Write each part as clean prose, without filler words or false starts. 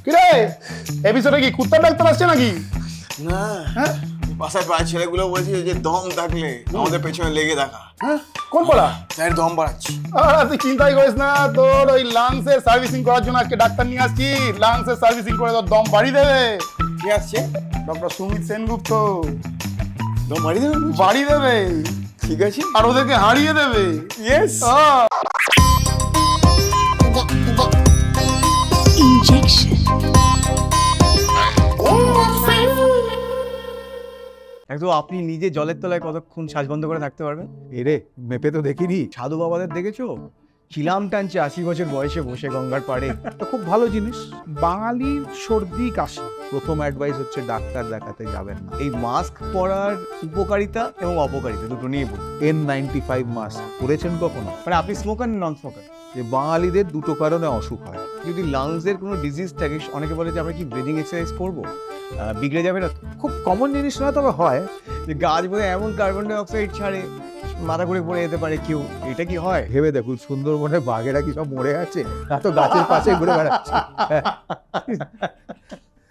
কিরে এপিসোডে কি কুত্তার ডাক্তার আসছে নাকি? না হ্যাঁ বাসায় পাড়ার ছেলেগুলো বলছে যে দম থাকলে আমাদের পেছনে লেগে দেখা। হ্যাঁ কোন পড়া? স্যার দম বাড়াচ্ছি। তুই চিন্তাই করিস না, তোর ওই লাংসের সার্ভিসিং করার জন্য আজকে ডাক্তার নিয়ে আসছি। লাংসের সার্ভিসিং করে তোর দম বাড়িয়ে দেবে। কি আসছে? ডক্টর সুমিত সেনগুপ্ত দম বাড়িয়ে দেবেন? বাড়িয়ে দেবে, ঠিক আছে। আর ওদেরকে হারিয়ে দেবে। ইয়েস। Injection. একদম আপনি নিজে জলের তলায় কতক্ষণ শ্বাস বন্ধ করে থাকতে পারবেন? এরে মেপে তো দেখিনি। সাধু বাবাদের দেখেছো? চিলাম টানছে 80 বছর বয়সে বসে গঙ্গার পাড়ে। এটা খুব ভালো জিনিস। বাঙালির সর্দি কাশি, প্রথম অ্যাডভাইস হচ্ছে ডাক্তার দেখাতে যাবেন না। এই মাস্ক পরার উপকারিতা এবং অপকারিতা দুটো নিয়ে বলুন। N95 মাস্ক পরেছেন কখনো? মানে আপনি স্মোকার না নন স্মোকার? যে বাঙালিদের দুটো কারণে অসুখ হয়। যদি লাংসের কোনো ডিজিজ থাকে, অনেকে বলে যে আমরা কি ব্রিদিং এক্সারসাইজ করবো, বিগড়ে যাবে না? খুব কমন জিনিস না, তবে হয়। যে গাছ বোধ এমন কার্বন ডাই অক্সাইড ছাড়ে মাথা ঘুরে পড়ে যেতে পারে কেউ, এটা কি হয়? ভেবে দেখুন, সুন্দরবনে বাঘেরা কি সব মরে আছে? এত গাছের পাশে ঘুরে বেড়াচ্ছে।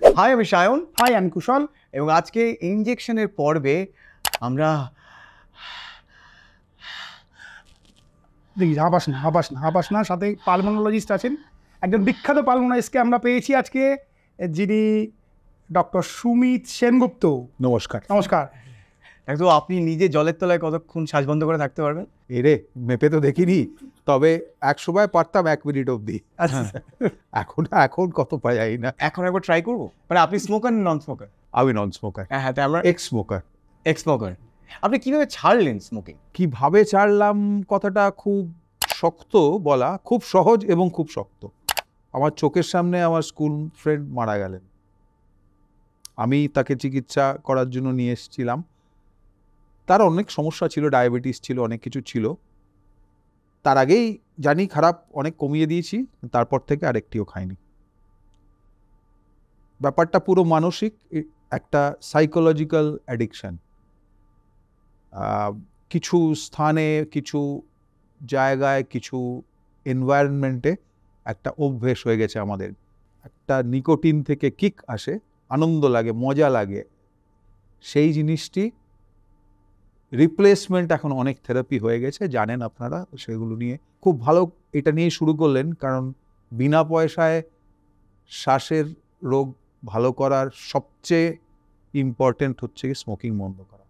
হাই, আমি সায়ন। হাই আমি কুশল। এবং আজকে ইনজেকশনের পর্বে আমরা দেখি হাবাস না, সাথে পালমোনোলজিস্ট আছেন, একজন বিখ্যাত পালমোনোলজিস্টকে আমরা পেয়েছি আজকে, যিনি ডক্টর সুমিত সেনগুপ্ত। নমস্কার। নমস্কার। একদম আপনি নিজে জলের তলায় কতক্ষণ শ্বাস বন্ধ করে থাকতে পারবেন? এরে মেপে তো দেখিনি, তবে এক সময় পারতাম 1 মিনিট অবধি। আচ্ছা, এখন কত পাই না। এখন একবার ট্রাই করবো। মানে আপনি স্মোকার না নন স্মোকার? আমি নন স্মোকার। হ্যাঁ, তাই আমরা এক্স স্মোকার। X smoker. আপনি কিভাবে ছাড়লেন স্মোকিং? কিভাবে ছাড়লাম কথাটা খুব শক্ত বলা, খুব সহজ এবং খুব শক্ত। আমার চোখের সামনে আমার স্কুল ফ্রেন্ড মারা গেলেন, আমি তাকে চিকিৎসা করার জন্য নিয়ে এসেছিলাম। তার অনেক সমস্যা ছিল, ডায়াবেটিস ছিল, অনেক কিছু ছিল। তার আগেই জানি খারাপ, অনেক কমিয়ে দিয়েছি, তারপর থেকে আরেকটিও খাইনি। ব্যাপারটা পুরো মানসিক, একটা সাইকোলজিক্যাল অ্যাডিকশন। কিছু স্থানে, কিছু জায়গায়, কিছু এনভায়রনমেন্টে একটা অভ্যেস হয়ে গেছে আমাদের। একটা নিকোটিন থেকে কিক আসে, আনন্দ লাগে, মজা লাগে। সেই জিনিসটি রিপ্লেসমেন্ট এখন অনেক থেরাপি হয়ে গেছে, জানেন আপনারা। সেগুলো নিয়ে খুব ভালো, এটা নিয়ে শুরু করলেন, কারণ বিনা পয়সায় শ্বাসের রোগ ভালো করার সবচেয়ে ইম্পর্টেন্ট হচ্ছে স্মোকিং বন্ধ করা।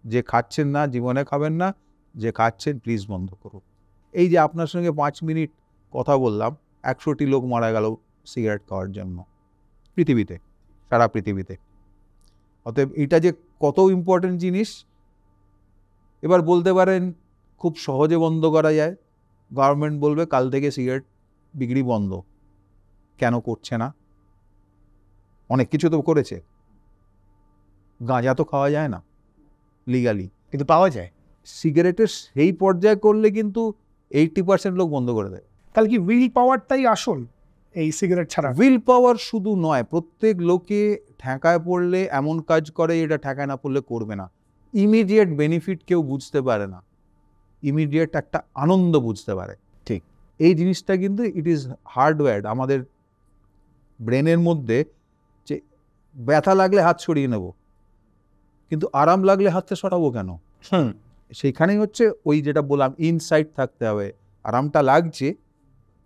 যে খাচ্ছেন না, জীবনে খাবেন না, যে খাচ্ছেন প্লিজ বন্ধ করুন। এই যে আপনার সঙ্গে 5 মিনিট কথা বললাম, 100টি লোক মারা গেল সিগারেট খাওয়ার জন্য পৃথিবীতে, সারা পৃথিবীতে। অতএব এটা যে কত ইম্পর্টেন্ট জিনিস। এবার বলতে পারেন খুব সহজে বন্ধ করা যায়, গভর্নমেন্ট বলবে কাল থেকে সিগারেট বিক্রি বন্ধ, কেন করছে না? অনেক কিছু তো করেছে। গাঁজা তো খাওয়া যায় না লিগালি, কিন্তু পাওয়া যায়। সিগারেটের সেই পর্যায়ে করলে কিন্তু 80% লোক বন্ধ করে দেয়। তাহলে কি উইল পাওয়ারটাই আসল এই সিগারেট ছাড়া? উইল পাওয়ার শুধু নয়, প্রত্যেক লোকে ঠেকায় পড়লে এমন কাজ করে যেটা ঠেকায় না পড়লে করবে না। ইমিডিয়েট বেনিফিট কেউ বুঝতে পারে না, ইমিডিয়েট একটা আনন্দ বুঝতে পারে। ঠিক এই জিনিসটা কিন্তু ইট ইজ হার্ডওয়্যার্ড আমাদের ব্রেনের মধ্যে, যে ব্যথা লাগলে হাত সরিয়ে নেব, কিন্তু আরাম লাগলে হাতটা সরাবো কেন? সেইখানেই হচ্ছে ওই যেটা বললাম, ইনসাইট থাকতে হবে। আরামটা লাগছে,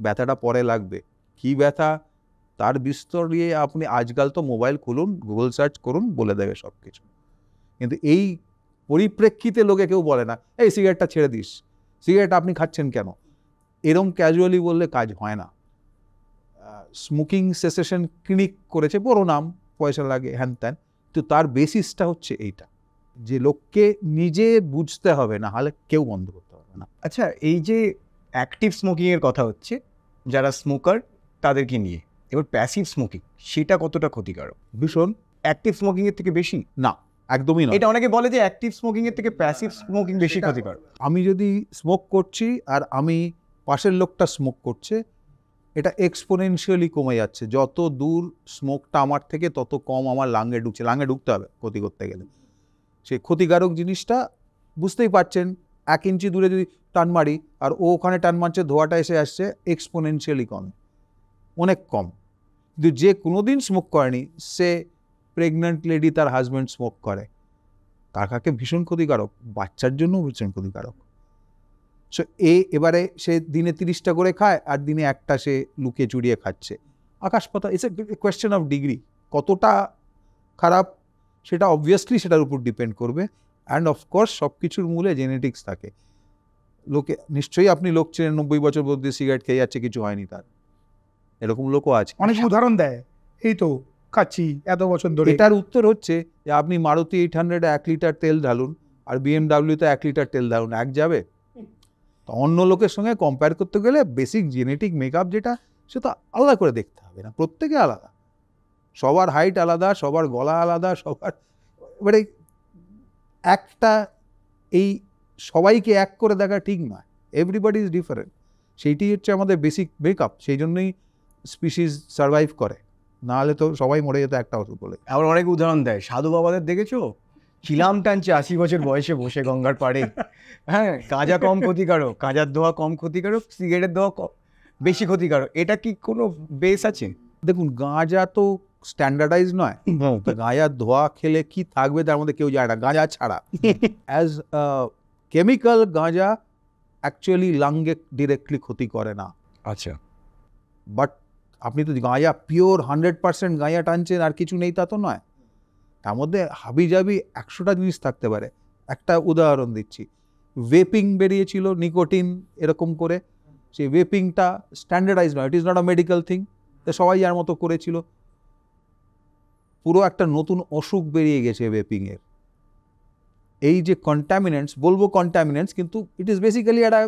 ব্যথাটা পরে লাগবে। কি ব্যথা তার বিস্তর নিয়ে আপনি আজকাল তো মোবাইল খুলুন, গুগল সার্চ করুন, বলে দেবে সব কিছু। কিন্তু এই পরিপ্রেক্ষিতে লোকে কেউ বলে না এই সিগারেটটা ছেড়ে দিস, সিগারেট আপনি খাচ্ছেন কেন, এরম ক্যাজুয়ালি বললে কাজ হয় না। স্মোকিং সেসেশন ক্লিনিক করেছে, বড় নাম, পয়সা লাগে, হ্যান ত্যান, তো তার বেসিসটা হচ্ছে এইটা, যে লোককে নিজে বুঝতে হবে, না হলে কেউ বন্ধ করতে পারবে না। আচ্ছা, এই যে অ্যাক্টিভ স্মোকিংয়ের কথা হচ্ছে, যারা স্মোকার তাদেরকে নিয়ে, এবার প্যাসিভ স্মোকিং সেটা কতটা ক্ষতিকারক? ভীষণ। অ্যাক্টিভ স্মোকিংয়ের থেকে বেশি? না, একদমই নয়। এটা অনেকে বলে যে অ্যাক্টিভ স্মোকিংয়ের থেকে প্যাসিভ স্মোকিং বেশি ক্ষতিকারক। আমি যদি স্মোক করছি আর আমি পাশের লোকটা স্মোক করছে, এটা এক্সপোনেনশিয়ালি কমে যাচ্ছে। যত দূর স্মোকটা আমার থেকে তত কম আমার লাঙ্গে ঢুকছে। লাঙ্গে ঢুকতে হবে ক্ষতি করতে গেলে। সেই ক্ষতিকারক জিনিসটা বুঝতেই পারছেন, 1 ইঞ্চি দূরে যদি টান মারি আর ও ওখানে টান মারছে, ধোঁয়াটা এসে আসছে এক্সপোনেনশিয়ালি কম, অনেক কম। কিন্তু যে কোনোদিন স্মোক করেনি, সে প্রেগন্যান্ট লেডি, তার হাজব্যান্ড স্মোক করে, তার কাছে ভীষণ ক্ষতিকারক, বাচ্চার জন্য ভীষণ ক্ষতিকারক। সো এবারে সে দিনে 30টা করে খায় আর দিনে একটা সে লুকিয়ে চুরিয়ে খাচ্ছে, আকাশ পাতাল। It's a question of degree, কতটা খারাপ সেটা অবভিয়াসলি সেটার উপর ডিপেন্ড করবে। অ্যান্ড অফকোর্স সব কিছুর মূলে জেনেটিক্স থাকে। লোকে নিশ্চয়ই আপনি লোক চেনেন 90 বছর অবধি সিগারেট খেয়ে যাচ্ছে, কিছু হয়নি তার, এরকম লোকও আছে। অনেক উদাহরণ দেয়, এই তো খাচ্ছি এত বছর ধরে। এটার উত্তর হচ্ছে যে আপনি মারুতি 800-এ 1 লিটার তেল ঢালুন আর BMW-তে 1 লিটার তেল ঢালুন, এক যাবে? তো অন্য লোকের সঙ্গে কম্পেয়ার করতে গেলে বেসিক জেনেটিক মেকআপ যেটা, সেটা আলাদা করে দেখতে হবে না, প্রত্যেকে আলাদা, সবার হাইট আলাদা, সবার গলা আলাদা, সবার, এবারে একটা এই সবাইকে এক করে দেখা ঠিক নয়, এভরিবডি ইজ ডিফারেন্ট। সেইটি হচ্ছে আমাদের বেসিক মেকআপ, সেই জন্যই স্পিসিস সার্ভাইভ করে, না হলে তো সবাই মরে যেত একটা ওষুধ বলে। আবার অনেক উদাহরণ দেয়, সাধু বাবাদের দেখেছো চিলাম টানছে 80 বছর বয়সে বসে গঙ্গার পাড়ে। হ্যাঁ, গাঁজা কম ক্ষতিকারক, গাঁজার ধোয়া কম ক্ষতিকারক, সিগারেটের ধোয়া বেশি ক্ষতিকারক। এটা কি কোনো বেস আছে? দেখুন, গাঁজা তো স্ট্যান্ডার্ডাইজ নয়, তো গাঁজার ধোয়া খেলে কি থাকবে তার মধ্যে কেউ জানে না, গাঁজা ছাড়া। অ্যাজ কেমিক্যাল গাঁজা অ্যাকচুয়ালি লাংকে ডিরেক্টলি ক্ষতি করে না। আচ্ছা, বাট আপনি তো গাঁজা পিওর 100% গাঁজা টানছেন আর কিছু নেই তা তো নয়, তার মধ্যে হাবিজাবি 100টা জিনিস থাকতে পারে। একটা উদাহরণ দিচ্ছি, ভেপিং বেরিয়েছিল, নিকোটিন এরকম করে, সেই ভেপিংটা স্ট্যান্ডার্ডাইজ নয়, it is not a medical thing, তো সবাই যার মতো করেছিল, পুরো একটা নতুন অসুখ বেরিয়ে গেছে ভেপিংয়ের। এই যে কন্টামিনেন্টস, বলবো কন্টামিনেন্টস, কিন্তু ইট ইজ বেসিক্যালি একটা,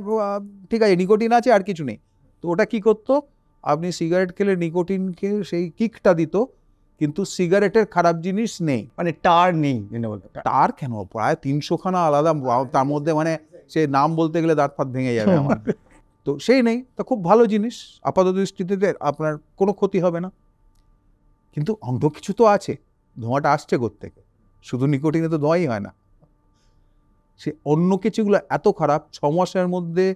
ঠিক আছে নিকোটিন আছে আর কিছু নেই, তো ওটা কি করতো, আপনি সিগারেট খেলে নিকোটিনকে সেই কিকটা দিত, কিন্তু সিগারেটের খারাপ জিনিস নেই, মানে টার নেই। তার কেন, প্রায় 300খানা আলাদা, তার মধ্যে মানে সে নাম বলতে গেলে দাঁত ফাত ভেঙে যাবে আমার। তো সেই নেই, তা খুব ভালো জিনিস, আপাতত দৃষ্টিতে আপনার কোনো ক্ষতি হবে না। কিন্তু অন্য কিছু তো আছে, ধোঁয়াটা আসছে কোত্থেকে, শুধু নিকোটিনে তো ধোঁয়াই হয় না, সে অন্য কিছুগুলো এত খারাপ। 6 মাসের মধ্যে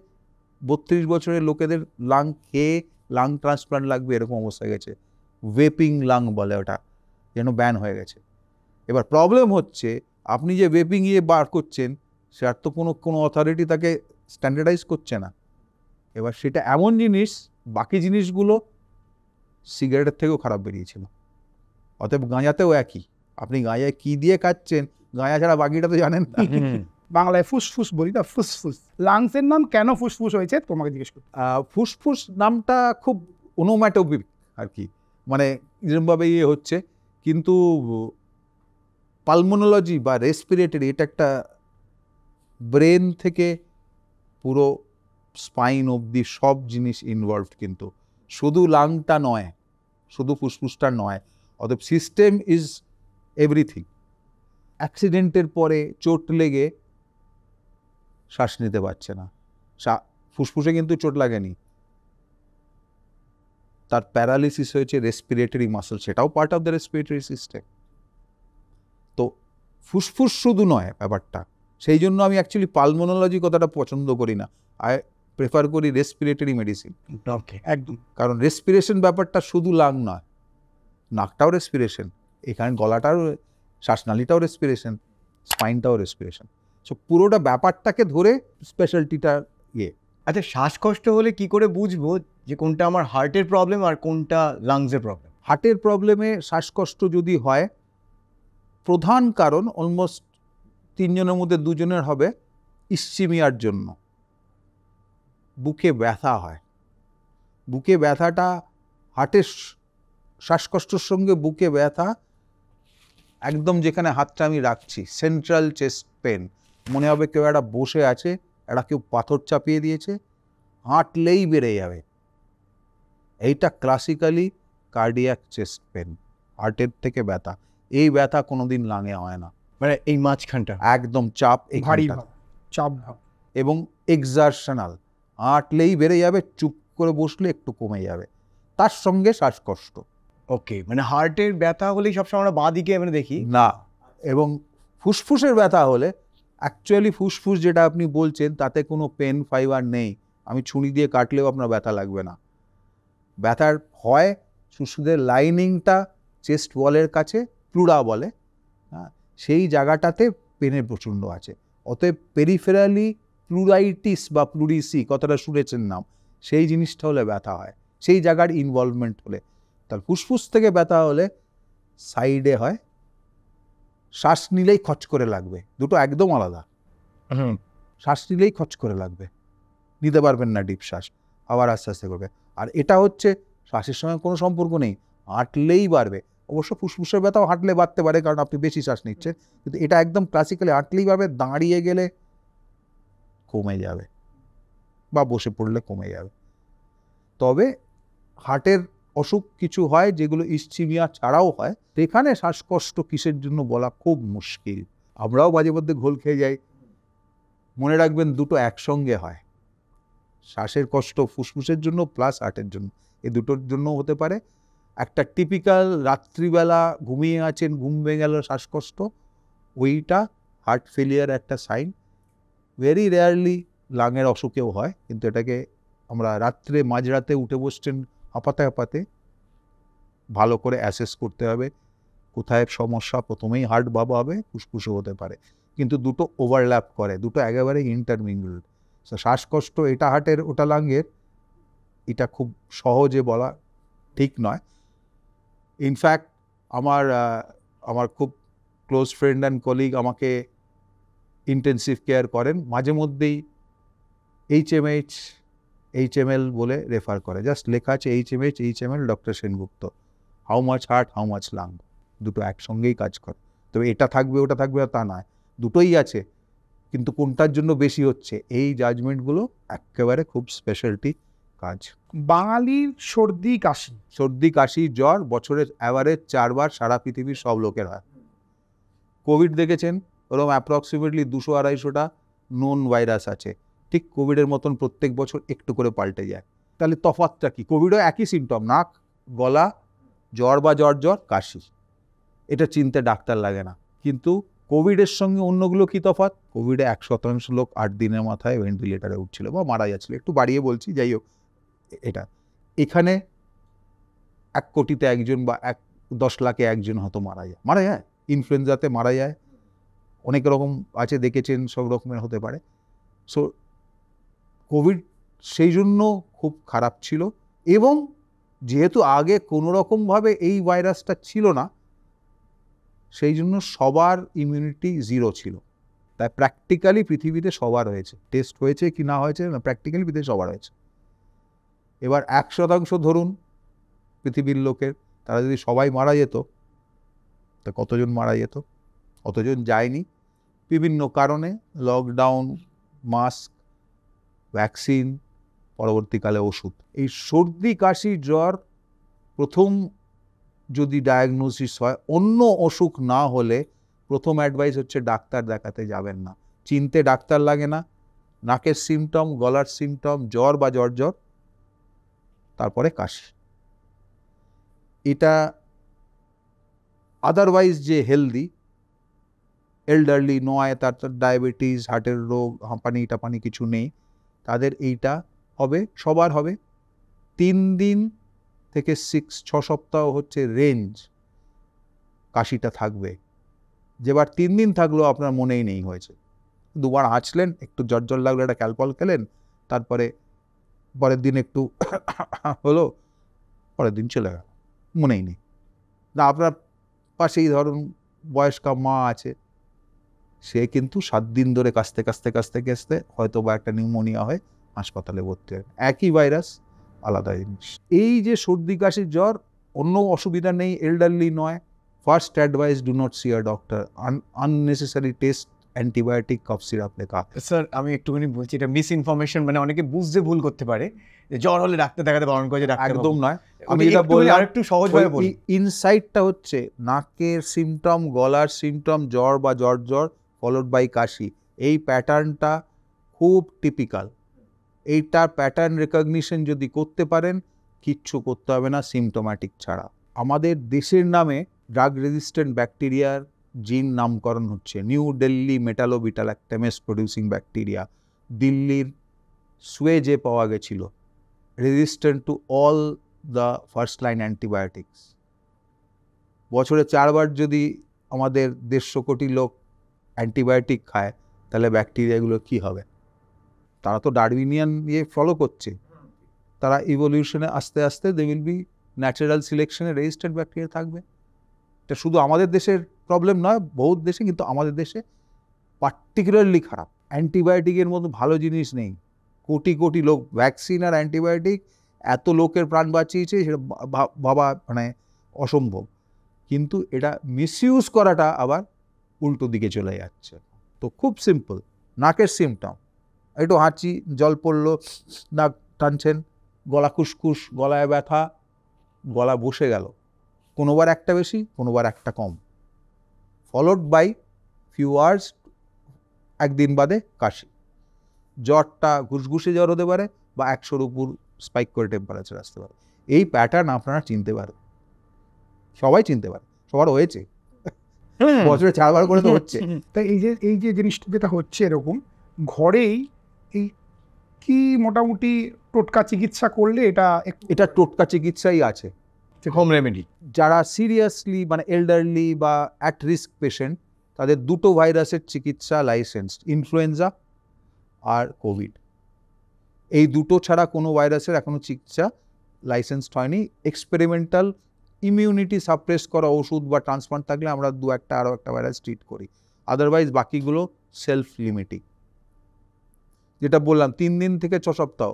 32 বছরের লোকেদের লাং খেয়ে লাং ট্রান্সপ্লান্ট লাগবে এরকম অবস্থা গেছে, ভেপিং লাং বলে ওটা, যেন ব্যান হয়ে গেছে। এবার প্রবলেম হচ্ছে, আপনি যে ভেপিং বার করছেন, সেটার তো কোনো অথরিটি তাকে স্ট্যান্ডার্ডাইজ করছে না। এবার সেটা এমন জিনিস, বাকি জিনিসগুলো সিগারেটের থেকেও খারাপ বেরিয়েছিল। অতএব গাঁজাতেও একই, আপনি গাঁজায় কি দিয়ে খাচ্ছেন, গাঁজা ছাড়া বাকিটা তো জানেন না। বাংলায় ফুসফুস বলি না, ফুসফুস। লাংসের নাম কেন ফুসফুস হয়েছে তোমাকে জিজ্ঞেস করি। ফুসফুস নামটা খুব ওনোম্যাটোপিক আর কি, মানে যেরকমভাবে হচ্ছে, কিন্তু পালমোনোলজি বা রেসপিরেটরি, এটা একটা ব্রেন থেকে পুরো স্পাইন অবধি সব জিনিস ইনভলভড, কিন্তু শুধু লাংটা নয়, শুধু ফুসফুসটা নয়। অতএব সিস্টেম ইজ এভরিথিং। অ্যাক্সিডেন্টের পরে চোট লেগে শ্বাস নিতে পারছে না, ফুসফুসে কিন্তু চোট লাগেনি, তার প্যারালিসিস হয়েছে রেসপিরেটরি মাসল, সেটাও part of the respiratory system. তো ফুসফুস শুধু নয় ব্যাপারটা, সেই জন্য আমি অ্যাকচুয়ালি পালমোনোলজি কথাটা পছন্দ করি না, আই প্রেফার করি রেসপিরেটরি মেডিসিন। ওকে, একদম। কারণ রেসপিরেশন ব্যাপারটা শুধু লাং নয়, নাকটাও রেসপিরেশন, এখানে গলাটাও, শ্বাসনালীটাও রেসপিরেশন, স্পাইনটাও রেসপিরেশন। সো পুরোটা ব্যাপারটাকে ধরে স্পেশালিটিটা আচ্ছা, শ্বাসকষ্ট হলে কি করে বুঝবো যে কোনটা আমার হার্টের প্রবলেম আর কোনটা লাংসের প্রবলেম? হার্টের প্রবলেমে শ্বাসকষ্ট যদি হয়, প্রধান কারণ অলমোস্ট 3 জনের মধ্যে 2 জনের হবে ইসচিমিয়ার জন্য, বুকে ব্যথা হয়। বুকে ব্যথাটা, হার্টের শ্বাসকষ্টের সঙ্গে বুকে ব্যথা, একদম যেখানে হাতটা আমি রাখছি, সেন্ট্রাল চেস্ট পেন, মনে হবে কেউ একটা বসে আছে, একটা কেউ পাথর চাপিয়ে দিয়েছে, হাঁটলেই বেড়ে যাবে। এইটা ক্লাসিক্যালি কার্ডিয়াক চেস্ট পেন, হার্টের থেকে ব্যথা। এই ব্যথা কোনোদিন লাঙে হয় না, মানে এই মাঝখানটা একদম চাপ, ভারী এইখানটা, ভাব, চাপ ভাব। এবং এক্সারশনাল, হাঁটলেই বেড়ে যাবে, চুপ করে বসলে একটু কমে যাবে, তার সঙ্গে শ্বাসকষ্ট। ওকে, মানে হার্টের ব্যথা হলেই সবসময় আমরা বাঁ দিকে মানে দেখি না, এবং ফুসফুসের ব্যথা হলে অ্যাকচুয়ালি ফুসফুস যেটা আপনি বলছেন তাতে কোনো পেন ফাইবার নেই, আমি ছুরি দিয়ে কাটলেও আপনার ব্যথা লাগবে না। ব্যথার হয় ফুসফুসের লাইনিংটা চেস্ট ওয়ালের কাছে, প্লুরা বলে, হ্যাঁ, সেই জায়গাটাতে পেনের প্রচণ্ড আছে। অতএব পেরিফেরালি প্লুরাইটিস বা প্লুরিসি, কথাটা শুনেছেন নাম, সেই জিনিসটা হলে ব্যথা হয়, সেই জায়গার ইনভলভমেন্ট হলে। তার ফুসফুস থেকে ব্যথা হলে সাইডে হয়, শ্বাস নিলেই খচ করে লাগবে, দুটো একদম আলাদা। শ্বাস নিলেই খচ করে লাগবে, নিতে পারবেন না ডিপ শ্বাস, আবার আস্তে আস্তে করবে। আর এটা হচ্ছে শ্বাসের সঙ্গে কোনো সম্পর্ক নেই, হাঁটলেই বাড়বে। অবশ্য ফুসফুসের ব্যথাও হাঁটলে বাড়তে পারে, কারণ আপনি বেশি শ্বাস নিচ্ছেন, কিন্তু এটা একদম ক্লাসিক্যালি হাঁটলেই বাড়বে, দাঁড়িয়ে গেলে কমে যাবে বা বসে পড়লে কমে যাবে। তবে হার্টের অসুখ কিছু হয় যেগুলো ইসচিমিয়া ছাড়াও হয়, সেখানে শ্বাসকষ্ট কিসের জন্য বলা খুব মুশকিল। আমরাও মাঝে মধ্যে ঘোল খেয়ে যাই। মনে রাখবেন দুটো একসঙ্গে হয়, শ্বাসের কষ্ট ফুসফুসের জন্য প্লাস হার্টের জন্য, এই দুটোর জন্য হতে পারে। একটা টিপিক্যাল রাত্রিবেলা ঘুমিয়ে আছেন, ঘুম ভেঙে গেল, শ্বাসকষ্ট, ওইটা হার্ট ফেলিয়ার একটা সাইন। ভেরি রেয়ারলি লাঙের অসুখেও হয়, কিন্তু এটাকে আমরা রাত্রে মাঝরাতে উঠে বসছেন হাঁপাতে হাঁপাতে, ভালো করে অ্যাসেস করতে হবে কোথায় সমস্যা। প্রথমেই হার্ট ভাবা হবে, ফুসফুসও হতে পারে, কিন্তু দুটো ওভারল্যাপ করে, দুটো একেবারে ইন্টারমিঙ্গলড। শ্বাসকষ্ট এটা হার্টের ওটা লাঙের, এটা খুব সহজে বলা ঠিক নয়। ইনফ্যাক্ট আমার খুব ক্লোজ ফ্রেন্ড অ্যান্ড কলিগ আমাকে ইন্টেন্সিভ কেয়ার করেন, মাঝে মধ্যেই HML বলে রেফার করে, জাস্ট লেখা আছে HML doctor Sengupta, how much heart how much lung, দুটো একসঙ্গেই কাজ করে। তবে এটা থাকবে ওটা থাকবে তা নয়, দুটোই আছে, কিন্তু কোনটার জন্য বেশি হচ্ছে এই জাজমেন্টগুলো একেবারে খুব স্পেশালিটি কাজ। বাঙালির সর্দি কাশি, সর্দি কাশি জ্বর বছরের অ্যাভারেজ 4 বার সারা পৃথিবীর সব লোকের হয়। কোভিড দেখেছেন, ওরকম অ্যাপ্রক্সিমেটলি 200-250টা নোন ভাইরাস আছে, ঠিক কোভিডের মতন প্রত্যেক বছর একটু করে পাল্টে যায়। তাহলে তফাৎটা কি? কোভিডও একই সিমটম, নাক, গলা, জ্বর বা জ্বর কাশি, এটা চিনতে ডাক্তার লাগে না। কিন্তু কোভিডের সঙ্গে অন্যগুলো কি তফাৎ? কোভিডে 1% লোক 8 দিনের মাথায় ভেন্টিলেটারে উঠছিল বা মারা যাচ্ছিল, একটু বাড়িয়ে বলছি, যাই হোক। এটা এখানে 1 কোটিতে একজন বা 10 লাখে একজন হয়তো মারা যায়। ইনফ্লুয়েঞ্জাতে মারা যায়, অনেক রকম আছে, দেখেছেন, সব রকমের হতে পারে। সো কোভিড সেই জন্য খুব খারাপ ছিল, এবং যেহেতু আগে কোনো রকমভাবে এই ভাইরাসটা ছিল না, সেই জন্য সবার ইমিউনিটি 0 ছিল। তাই প্র্যাকটিক্যালি পৃথিবীতে সবার হয়েছে, টেস্ট হয়েছে কি না হয়েছে না, প্র্যাকটিক্যালি পৃথিবীতে সবার হয়েছে। এবার 1% ধরুন পৃথিবীর লোকের, তারা যদি সবাই মারা যেত, তা কতজন মারা যেত? অতজন যায়নি বিভিন্ন কারণে, লকডাউন, মাস্ক, ভ্যাকসিন, পরবর্তীকালে ওষুধ। এই সর্দি কাশি জ্বর প্রথম যদি ডায়াগনোসিস হয়, অন্য অসুখ না হলে প্রথম অ্যাডভাইস হচ্ছে ডাক্তার দেখাতে যাবেন না। চিনতে ডাক্তার লাগে না, নাকের সিমটম, গলার সিমটম, জ্বর বা জ্বর, তারপরে কাশি। এটা আদারওয়াইজ যে হেলদি, এল্ডারলি নয়, তার ডায়াবেটিস, হার্টের রোগ, হাঁপানি টাপানি কিছু নেই, তাদের এইটা হবে, সবার হবে। 3 দিন থেকে 6 সপ্তাহ হচ্ছে রেঞ্জ, কাশিটা থাকবে। যেবার 3 দিন থাকলো আপনার মনেই নেই হয়েছে, 2 বার হাঁচলেন, একটু জ্বর লাগলো, একটা ক্যালপল খেলেন, তারপরে পরের দিন একটু হলো, পরের দিন চলে গেল, মনেই নেই। না আপনার পাশেই ধরুন বয়স্কা মা আছে, সে কিন্তু 7 দিন ধরে কাশতে হয়তো বা একটা নিউমোনিয়া হয়, হাসপাতালে ভর্তি হয়, একই ভাইরাস, আলাদা জিনিস। এই যে সর্দি কাশি জ্বর, অন্য অসুবিধা নেই, এল্ডারলি নয়, first advice do not C a doctor, unnecessary test, antibiotic, cough syrup লেখা। স্যার আমি একটুখানি বলছি, এটা মিস ইনফরমেশন, মানে অনেকে বুঝতে ভুল করতে পারে যে জ্বর হলে ডাক্তার দেখাতে বারণ করে, একদম নয়। আমি এটা বললাম আরেকটু সহজভাবে বলি, ইনসাইটটা হচ্ছে নাকের সিমটম, গলার সিমটম, জ্বর বা জ্বর ফলোড বাই কাশি, এই প্যাটার্নটা খুব টিপিক্যাল। এইটার প্যাটার্ন রেকগনিশন যদি করতে পারেন, কিচ্ছু করতে হবে না সিমটোম্যাটিক ছাড়া। আমাদের দেশের নামে ড্রাগ রেজিস্ট্যান্ট ব্যাকটেরিয়ার জিন নামকরণ হচ্ছে। নিউ দিল্লি মেটালোবিটাল্যাক্টামেস প্রডিউসিং ব্যাকটেরিয়া, দিল্লির সুয়েজে পাওয়া গেছিল, resistant to all the first line antibiotics. বছরে 4 বার যদি আমাদের 150 কোটি লোক অ্যান্টিবায়োটিক খায়, তাহলে ব্যাকটেরিয়াগুলো কি হবে? তারা তো ডারউইনিয়ান ইয়ে ফলো করছে, তারা ইভলিউশনে আস্তে আস্তে দে উইল বি ন্যাচারাল সিলেকশনে রেজিস্ট্যান্ট ব্যাকটেরিয়া থাকবে। এটা শুধু আমাদের দেশের প্রবলেম নয়, বহুত দেশে, কিন্তু আমাদের দেশে পার্টিকুলারলি খারাপ। অ্যান্টিবায়োটিকের মতো ভালো জিনিস নেই। কোটি কোটি লোক, ভ্যাকসিন আর অ্যান্টিবায়োটিক এত লোকের প্রাণ বাঁচিয়েছে, সেটা ভাবা মানে অসম্ভব। কিন্তু এটা মিসইউজ করাটা আবার উল্টো দিকে চলে যাচ্ছে। তো খুব সিম্পল, নাকের সিমটম, একটু হাঁচি, জল পড়লো, নাক টানছেন, গলা খুসখুস, গলায় ব্যথা, গলা বসে গেল, কোনোবার একটা বেশি, কোনোবার একটা কম, ফলোড বাই ফিউ আওয়ার্স, একদিন বাদে কাশি। জ্বরটা ঘুষঘুষে জ্বর হতে পারে, বা 100-র উপর স্পাইক করে টেম্পারেচার আসতে পারে। এই প্যাটার্ন আপনারা চিনতে পারেন, সবাই চিনতে পারে, সবার হয়েছে, বছরে 4 বার করে তো হচ্ছে। তাই এই যে জিনিসটা যেটা হচ্ছে এরকম, ঘরেই এই কি মোটামুটি টোটকা চিকিৎসা করলে এটা টোটকা চিকিৎসাই আছে। Home remedy. যারা সিরিয়াসলি মানে এল্ডারলি বা অ্যাট রিস্ক পেশেন্ট, তাদের 2টো ভাইরাসের চিকিৎসা লাইসেন্সড, ইনফ্লুয়েঞ্জা আর কোভিড। এই 2টো ছাড়া কোনো ভাইরাসের এখনো চিকিৎসা লাইসেন্সড হয়নি। এক্সপেরিমেন্টাল ইমিউনিটি সাপ্রেস করা ওষুধ বা ট্রান্সপ্লান্ট থাকলে আমরা 2-1টা আরও একটা ভাইরাস ট্রিট করি, আদারওয়াইজ বাকিগুলো সেলফ লিমিটিং। যেটা বললাম 3 দিন থেকে 6 সপ্তাহ,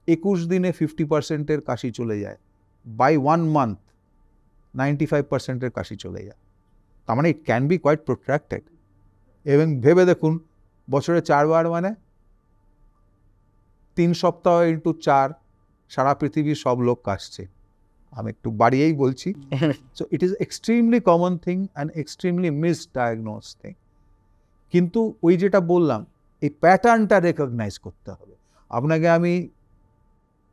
21 দিনে 50%-এর কাশি চলে যায়, বাই 1 মান্থ 95%-এর কাশি চলে যায়। তার মানে ইট ক্যান বি কোয়াইট প্রোট্রাক্টেড। এবং ভেবে দেখুন, বছরে 4 বার মানে 3 সপ্তাহ ইন্টু 4, সারা পৃথিবীর সব লোক কাশছে। আমি একটু বাড়িয়েই বলছি। So it is extremely common thing and extremely misdiagnose thing. কিন্তু ওই যেটা বললাম, এই প্যাটার্নটা রেকগনাইজ করতে হবে। আপনাকে আমি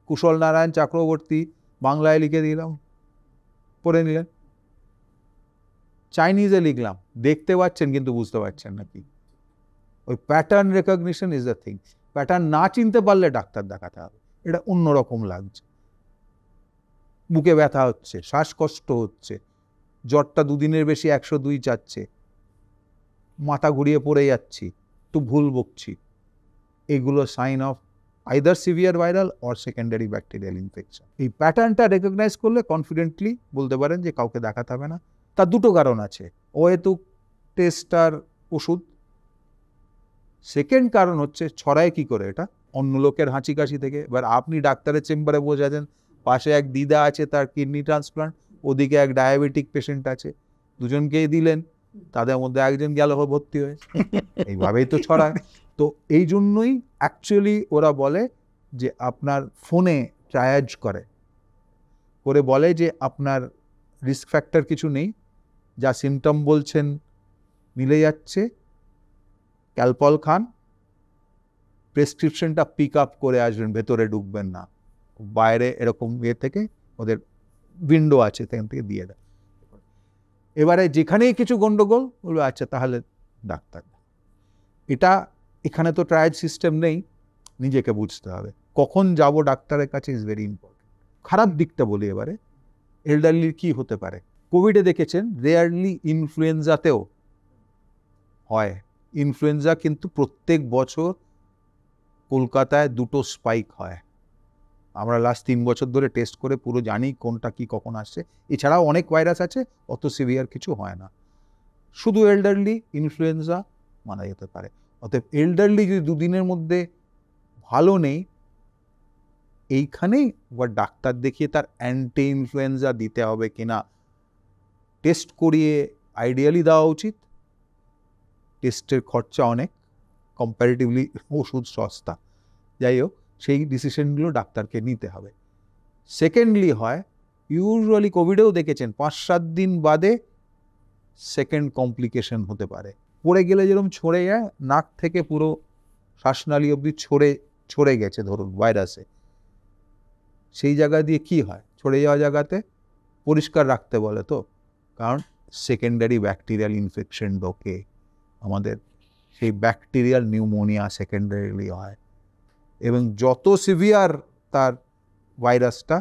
কুশল নারায়ণ চক্রবর্তী বাংলায় লিখে দিলাম, পড়ে নিলেন, চাইনিজে লিখলাম, দেখতে পাচ্ছেন কিন্তু বুঝতে পারছেন না কি। ওই pattern recognition is the thing. Pattern না চিনতে পারলে ডাক্তার দেখাতে হবে। এটা অন্যরকম লাগছে, বুকে ব্যথা হচ্ছে, শ্বাসকষ্ট হচ্ছে, জ্বরটা 2 দিনের বেশি 102 যাচ্ছে, মাথা ঘুরিয়ে পড়ে যাচ্ছি, একটু ভুল বকছি, এগুলো sign of either severe viral or secondary bacterial infection. এই প্যাটার্নটা রেকগনাইজ করলে কনফিডেন্টলি বলতে পারেন যে কাউকে দেখাতে হবে না। তার 2টো কারণ আছে, অহেতুক টেস্ট আর ওষুধ। সেকেন্ড কারণ হচ্ছে ছড়ায় কি করে এটা, অন্য লোকের হাঁচি কাশি থেকে। এবার আপনি ডাক্তারের চেম্বারে বসে আছেন, পাশে এক দিদা আছে, তার কিডনি ট্রান্সপ্লান্ট, ওদিকে এক ডায়াবেটিক পেশেন্ট আছে, দুজনকেই দিলেন, তাদের মধ্যে একজন গেল ভর্তি হয়ে, এইভাবেই তো ছড়ায়। তো এই জন্যই অ্যাকচুয়ালি ওরা বলে যে আপনার ফোনে ট্রায়াজ করে বলে যে আপনার রিস্ক ফ্যাক্টর কিছু নেই, যা সিমটম বলছেন মিলে যাচ্ছে, ক্যালপল খান, প্রেসক্রিপশনটা পিক আপ করে আসবেন, ভেতরে ঢুকবেন না, বাইরে এরকম ইয়ে থেকে ওদের উইন্ডো আছে, সেখান থেকে দিয়ে দেয়। এবারে যেখানেই কিছু গন্ডগোল বলবে আচ্ছা তাহলে ডাক্তার। এটা এখানে তো ট্রায়াল সিস্টেম নেই, নিজেকে বুঝতে হবে কখন যাব ডাক্তারের কাছে, ইজ ভেরি ইম্পর্টেন্ট। খারাপ দিকটা বলি এবারে, এল্ডারলির কি হতে পারে। কোভিডে দেখেছেন রেয়ারলি ইনফ্লুয়েঞ্জাতেও হয়। ইনফ্লুয়েঞ্জা কিন্তু প্রত্যেক বছর কলকাতায় 2টো স্পাইক হয়। আমরা লাস্ট 3 বছর ধরে টেস্ট করে পুরো জানি কোনটা কি কখন আসছে। এছাড়াও অনেক ভাইরাস আছে, অত সিভিয়ার কিছু হয় না। শুধু এল্ডারলি ইনফ্লুয়েঞ্জা মারা যেতে পারে। অতএব এল্ডারলি যদি 2 দিনের মধ্যে ভালো নেই, এইখানেই আবার ডাক্তার দেখিয়ে তার অ্যান্টি ইনফ্লুয়েঞ্জা দিতে হবে কিনা টেস্ট করিয়ে আইডিয়ালি দেওয়া উচিত। টেস্টের খরচা অনেক, কম্প্যারেটিভলি ওষুধ সস্তা। যাই হোক, সেই ডিসিশনগুলো ডাক্তারকে নিতে হবে। সেকেন্ডলি হয় ইউজুয়ালি কোভিডেও দেখেছেন 5-7 দিন বাদে সেকেন্ড কমপ্লিকেশন হতে পারে। পড়ে গেলে যেরকম ছড়ে যায়, নাক থেকে পুরো শ্বাসনালী অবধি ছড়ে গেছে ধরুন ভাইরাসে, সেই জায়গা দিয়ে কি হয়, ছড়ে যাওয়া জায়গাতে পরিষ্কার রাখতে বলে তো, কারণ সেকেন্ডারি ব্যাকটেরিয়াল ইনফেকশন ঢোকে আমাদের, সেই ব্যাকটেরিয়াল নিউমোনিয়া সেকেন্ডারিলি হয়, এবং যত সিভিয়ার তার ভাইরাসটা,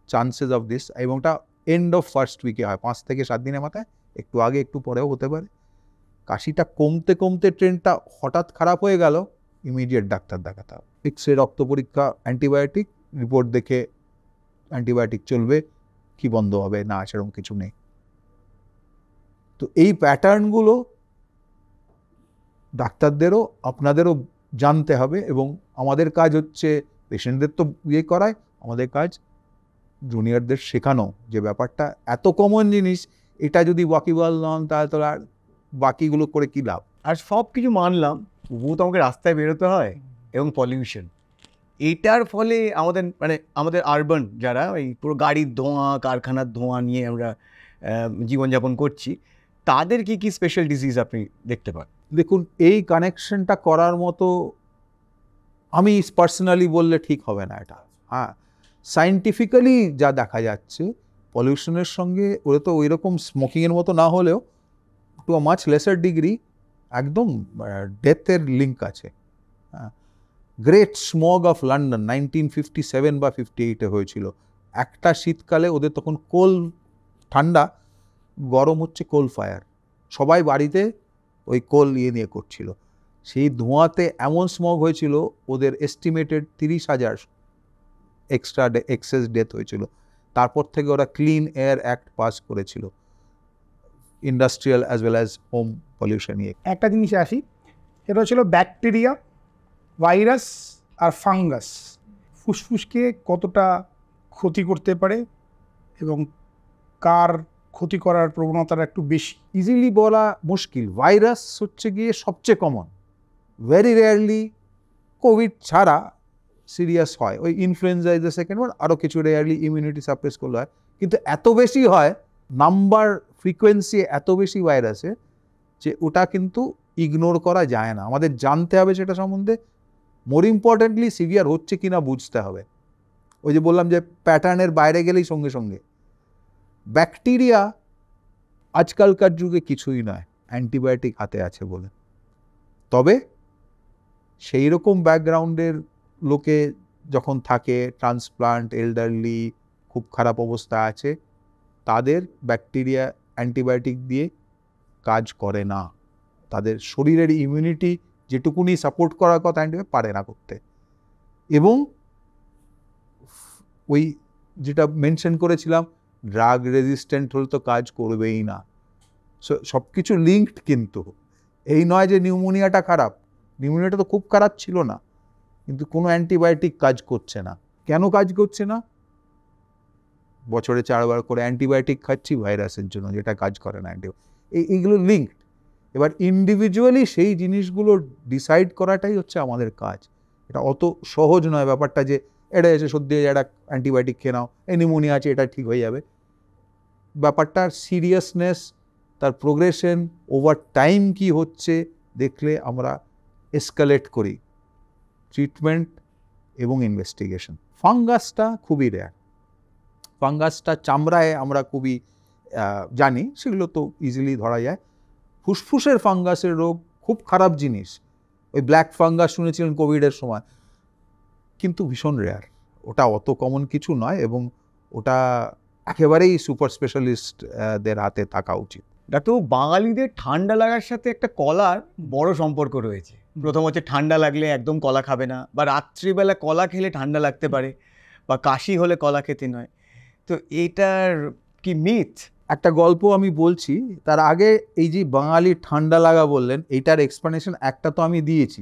চান্সেস অফ দিস, এবংটা এন্ড অফ ফার্স্ট উইকে হয়, 5 থেকে 7 দিনের মাথায়, একটু আগে একটু পরেও হতে পারে। কাশিটা কমতে কমতে ট্রেনটা হঠাৎ খারাপ হয়ে গেল, ইমিডিয়েট ডাক্তার দেখাতে হবে। এক্সরে, রক্ত পরীক্ষা, অ্যান্টিবায়োটিক, রিপোর্ট দেখে অ্যান্টিবায়োটিক চলবে কি বন্ধ হবে না, সেরকম কিছু নেই। তো এই প্যাটার্নগুলো ডাক্তারদেরও আপনাদেরও জানতে হবে, এবং আমাদের কাজ হচ্ছে পেশেন্টদের তো ইয়ে করায়, আমাদের কাজ জুনিয়রদের শেখানো যে ব্যাপারটা এত কমন জিনিস, এটা যদি ওয়াকিবল নন তাহলে তো আর বাকিগুলো করে কী লাভ। আর সব কিছু মানলাম, তবুও তো আমাকে রাস্তায় বেরোতে হয়, এবং পলিউশন, এটার ফলে আমাদের মানে আমাদের আরবান যারা ওই পুরো গাড়ির ধোঁয়া, কারখানার ধোঁয়া নিয়ে আমরা জীবনযাপন করছি, তাদের কি কি স্পেশাল ডিজিজ আপনি দেখতে পান? দেখুন, এই কানেকশনটা করার মতো আমি পার্সোনালি বললে ঠিক হবে না এটা। হ্যাঁ, সায়েন্টিফিক্যালি যা দেখা যাচ্ছে, পলিউশনের সঙ্গে ওরা তো ওই রকম স্মোকিংয়ের মতো না হলেও to a much lesser degree একদম ডেথের লিঙ্ক আছে। হ্যাঁ, গ্রেট স্মগ অফ লন্ডন 1957 বা 58-এ হয়েছিল। একটা শীতকালে ওদের তখন কোল ঠান্ডা, গরম হচ্ছে কোল ফায়ার, সবাই বাড়িতে ওই কোল নিয়ে করছিল, সেই ধোঁয়াতে এমন স্মগ হয়েছিল ওদের এস্টিমেটেড 30,000 এক্সট্রা এক্সেস ডেথ হয়েছিল। তারপর থেকে ওরা ক্লিন এয়ার অ্যাক্ট পাস করেছিল, industrial as well as home pollution নিয়ে। একটা জিনিসে আসি, এটা হচ্ছিল ব্যাকটেরিয়া, ভাইরাস আর ফাঙ্গাস ফুসফুসকে কতটা ক্ষতি করতে পারে এবং কার ক্ষতি করার প্রবণতাটা একটু বেশি। ইজিলি বলা মুশকিল। ভাইরাস হচ্ছে গিয়ে সবচেয়ে কমন, ভেরি রেয়ারলি কোভিড ছাড়া সিরিয়াস হয়, ওই influenza is the second one, আরও কিছু রেয়ারলি ইমিউনিটি সাপ্রেস করলে হয়, কিন্তু এত বেশি হয়, নাম্বার ফ্রিকোয়েন্সি এত বেশি ভাইরাসে যে ওটা কিন্তু ইগনোর করা যায় না। আমাদের জানতে হবে সেটা সম্বন্ধে, মোর ইম্পর্টেন্টলি সিভিয়ার হচ্ছে কি না বুঝতে হবে। ওই যে বললাম যে প্যাটার্নের বাইরে গেলেই সঙ্গে সঙ্গে ব্যাকটেরিয়া আজকালকার যুগে কিছুই নয়, অ্যান্টিবায়োটিক হাতে আছে বলে। তবে সেই রকম ব্যাকগ্রাউন্ডের লোকে যখন থাকে, ট্রান্সপ্লান্ট, এল্ডারলি, খুব খারাপ অবস্থা আছে, তাদের ব্যাকটেরিয়া অ্যান্টিবায়োটিক দিয়ে কাজ করে না, তাদের শরীরের ইমিউনিটি যেটুকুনি সাপোর্ট করার কথা অ্যান্টিবায়োটিক পারে না করতে। এবং ওই যেটা মেনশন করেছিলাম, ড্রাগ রেজিস্ট্যান্ট হলে তো কাজ করবেই না। সব কিছু লিঙ্কড, কিন্তু এই নয় যে নিউমোনিয়াটা খারাপ, নিউমোনিয়াটা তো খুব খারাপ ছিল না, কিন্তু কোনো অ্যান্টিবায়োটিক কাজ করছে না। কেন কাজ করছে না? বছরে 4 বার করে অ্যান্টিবায়োটিক খাচ্ছি ভাইরাসের জন্য, যেটা কাজ করে না অ্যান্টিবায়োটিক। এইগুলো লিঙ্কড। এবার ইন্ডিভিজুয়ালি সেই জিনিসগুলো ডিসাইড করাটাই হচ্ছে আমাদের কাজ। এটা অত সহজ নয় ব্যাপারটা যে এটা এসে সত্যি একটা অ্যান্টিবায়োটিক খেয়ে নাও, এই নিউমোনিয়া আছে, এটা ঠিক হয়ে যাবে। ব্যাপারটার সিরিয়াসনেস, তার প্রোগ্রেশন, ওভার টাইম কি হচ্ছে দেখলে আমরা এসকালেট করি ট্রিটমেন্ট এবং ইনভেস্টিগেশন। ফাঙ্গাসটা খুবই রেয়ার, ফাঙ্গাসটা চামড়ায় আমরা খুবই জানি, সেগুলো তো ইজিলি ধরা যায়। ফুসফুসের ফাঙ্গাসের রোগ খুব খারাপ জিনিস, ওই ব্ল্যাক ফাঙ্গাস শুনেছিলেন কোভিডের সময়, কিন্তু ভীষণ রেয়ার, ওটা অত কমন কিছু নয়, এবং ওটা একেবারেই সুপার স্পেশালিস্টদের হাতে থাকা উচিত। ডাক্তারবাবু, বাঙালিদের ঠান্ডা লাগার সাথে একটা কলার বড় সম্পর্ক রয়েছে। প্রথম হচ্ছে ঠান্ডা লাগলে একদম কলা খাবে না, বা রাত্রিবেলা কলা খেলে ঠান্ডা লাগতে পারে, বা কাশি হলে কলা খেতে নয়। তো এটার কি মিথ? একটা গল্প আমি বলছি, তার আগে এই যে বাঙালি ঠান্ডা লাগা বললেন, এইটার এক্সপ্লেনেশন একটা তো আমি দিয়েছি,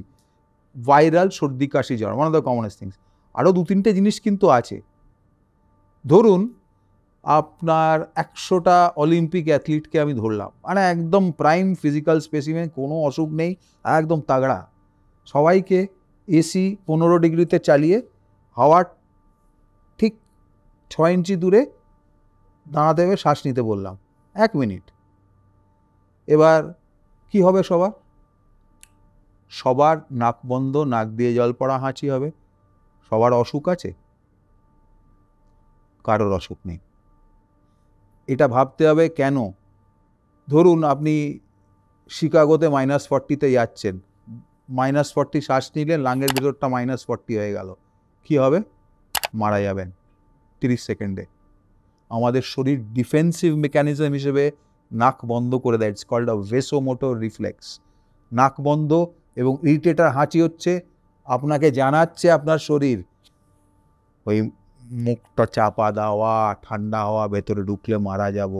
ভাইরাল সর্দি কাশি জ্বর, one of the commonest things. আরও 2-3টে জিনিস কিন্তু আছে। ধরুন আপনার 100টা অলিম্পিক অ্যাথলিটকে আমি ধরলাম, মানে একদম প্রাইম ফিজিক্যাল স্পেসিমেন, কোনো অসুখ নেই, একদম তাগড়া, সবাইকে এসি 15 ডিগ্রিতে চালিয়ে হাওয়ার ঠিক 6 ইঞ্চি দূরে দাঁড়াতে হবে, শ্বাস নিতে বললাম 1 মিনিট। এবার কি হবে? সবার নাক বন্ধ, নাক দিয়ে জল পড়া, হাঁচি হবে। সবার অসুখ আছে? কারোর অসুখ নেই। এটা ভাবতে হবে কেন? ধরুন আপনি শিকাগোতে -40-তে যাচ্ছেন, -40 শ্বাস নিলে লাঙের ভিতরটা -40 হয়ে গেল, কি হবে? মারা যাবেন 30 সেকেন্ডে। আমাদের শরীর ডিফেন্সিভ মেকানিজম হিসেবে নাক বন্ধ করে দেয়, it's called a vasomotor reflex. নাক বন্ধ এবং ইরিটেটার হাঁচি হচ্ছে আপনাকে জানাচ্ছে আপনার শরীর ওই মুখটা চাপা দেওয়া, ঠান্ডা হওয়া, ভেতরে ঢুকলে মারা যাব।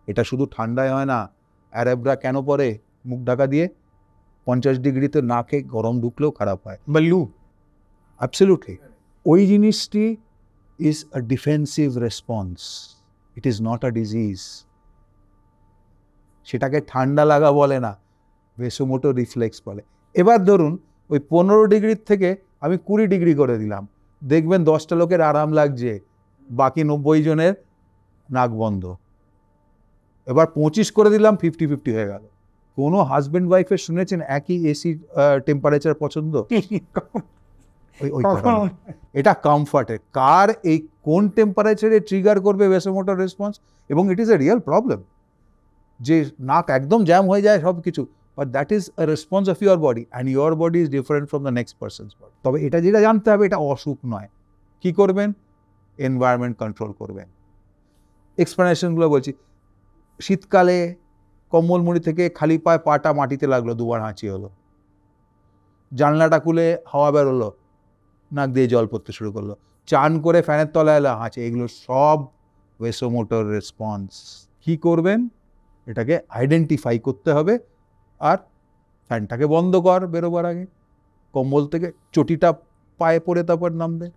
এটা শুধু ঠান্ডায় হয় না, অ্যারাবরা কেন পরে মুখ ঢাকা দিয়ে? 50 ডিগ্রিতে নাকে গরম ঢুকলেও খারাপ হয়, বা লু। অ্যাবসলিউটলি। ওই জিনিসটি is a defensive response, it is not a disease. সেটাকে ঠান্ডা লাগা বলে না, ভেসোমোটর রিফ্লেক্স বলে। এবার ধরুন ওই 15 ডিগ্রির থেকে আমি 20 ডিগ্রি করে দিলাম, দেখবেন 10টা লোকের আরাম লাগছে, বাকি 90 জনের নাক বন্ধ। এবার 25 করে দিলাম, 50-50 হয়ে গেল। কোনো হাজব্যান্ড ওয়াইফের শুনেছেন একই এসি টেম্পারেচার পছন্দ? ওই কারণে। এটা কমফর্টের কার এই কোন টেম্পারেচারে ট্রিগার করবে ভেসোমোটর রেসপন্স, এবং it is a real problem যে নাক একদম জ্যাম হয়ে যায় সব কিছু, but that is a response of your body and your body is different from the next person's body. তবে এটা যেটা জানতে হবে, এটা অসুখ নয়। কি করবেন? এনভায়রনমেন্ট কন্ট্রোল করবেন। এক্সপ্লেনেশনগুলো বলছি। শীতকালে কম্বল মুড়ি থেকে খালি পায়ে পাটা মাটিতে লাগলো, দুবার হাঁচি হলো, জানলাটা খুলে হাওয়া বেরোলো, নাক দিয়ে জল পড়তে শুরু করলো, চান করে ফ্যানের তলায় এলো, হাঁচি, এগুলো সব ভেসোমোটর রেসপন্স। কি করবেন? এটাকে আইডেন্টিফাই করতে হবে, আর ফ্যানটাকে বন্ধ কর বেরোবার আগে, কম্বল থেকে চটিটা পায়ে পড়ে তারপর নামবে।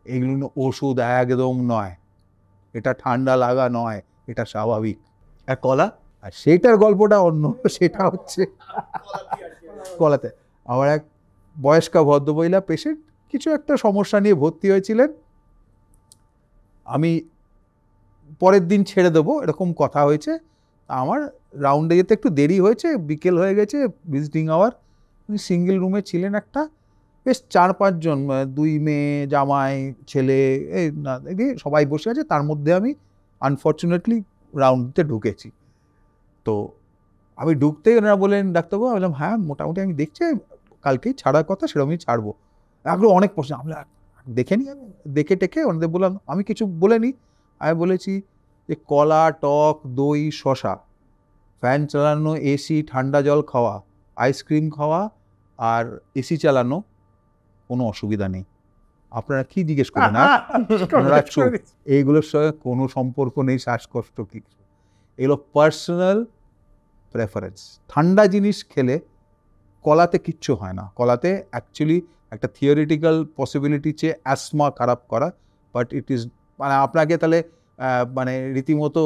এগুলো ওষুধ একদম নয়, এটা ঠান্ডা লাগা নয়, এটা স্বাভাবিক। আর কলা? আর সেটার গল্পটা অন্য, সেটা হচ্ছে কলাতে। আমার এক বয়স্কা ভদ্রমহিলা পেশেন্ট কিছু একটা সমস্যা নিয়ে ভর্তি হয়েছিলেন। আমি পরের দিন ছেড়ে দেবো এরকম কথা হয়েছে, আমার রাউন্ডে যেতে একটু দেরি হয়েছে, বিকেল হয়ে গেছে, ভিজিটিং আওয়ার। উনি সিঙ্গেল রুমে ছিলেন, একটা বেশ 4-5 জন, 2 মেয়ে, জামাই, ছেলে, এই না সবাই বসে আছে। তার মধ্যে আমি আনফর্চুনেটলি রাউন্ডতে ঢুকেছি। তো আমি ঢুকতেই ওনারা বললেন, ডাক্তারবাবু? আমি বললাম হ্যাঁ, মোটামুটি আমি দেখছি কালকেই ছাড়ার কথা, সেরকমই ছাড়বো। এগুলো অনেক প্রশ্ন, আমরা দেখে নিই। আমি দেখে টেকে ওনাদের বললাম, আমি কিছু বলিনি, আমি বলেছি যে কলা, টক দই, শশা, ফ্যান চালানো, এসি, ঠান্ডা জল খাওয়া, আইসক্রিম খাওয়া আর এসি চালানো, কোনো অসুবিধা নেই। আপনারা কি জিজ্ঞেস করেন? এইগুলোর সঙ্গে কোনো সম্পর্ক নেই, শ্বাসকষ্ট কিছু, এগুলো পার্সোনাল প্রেফারেন্স। ঠান্ডা জিনিস খেলে কলাতে কিচ্ছু হয় না। কলাতে অ্যাকচুয়ালি একটা থিওরিটিক্যাল পসিবিলিটি চেয়ে অ্যাসমা খারাপ করা, বাট ইট ইজ মানে আপনাকে তাহলে মানে রীতিমতো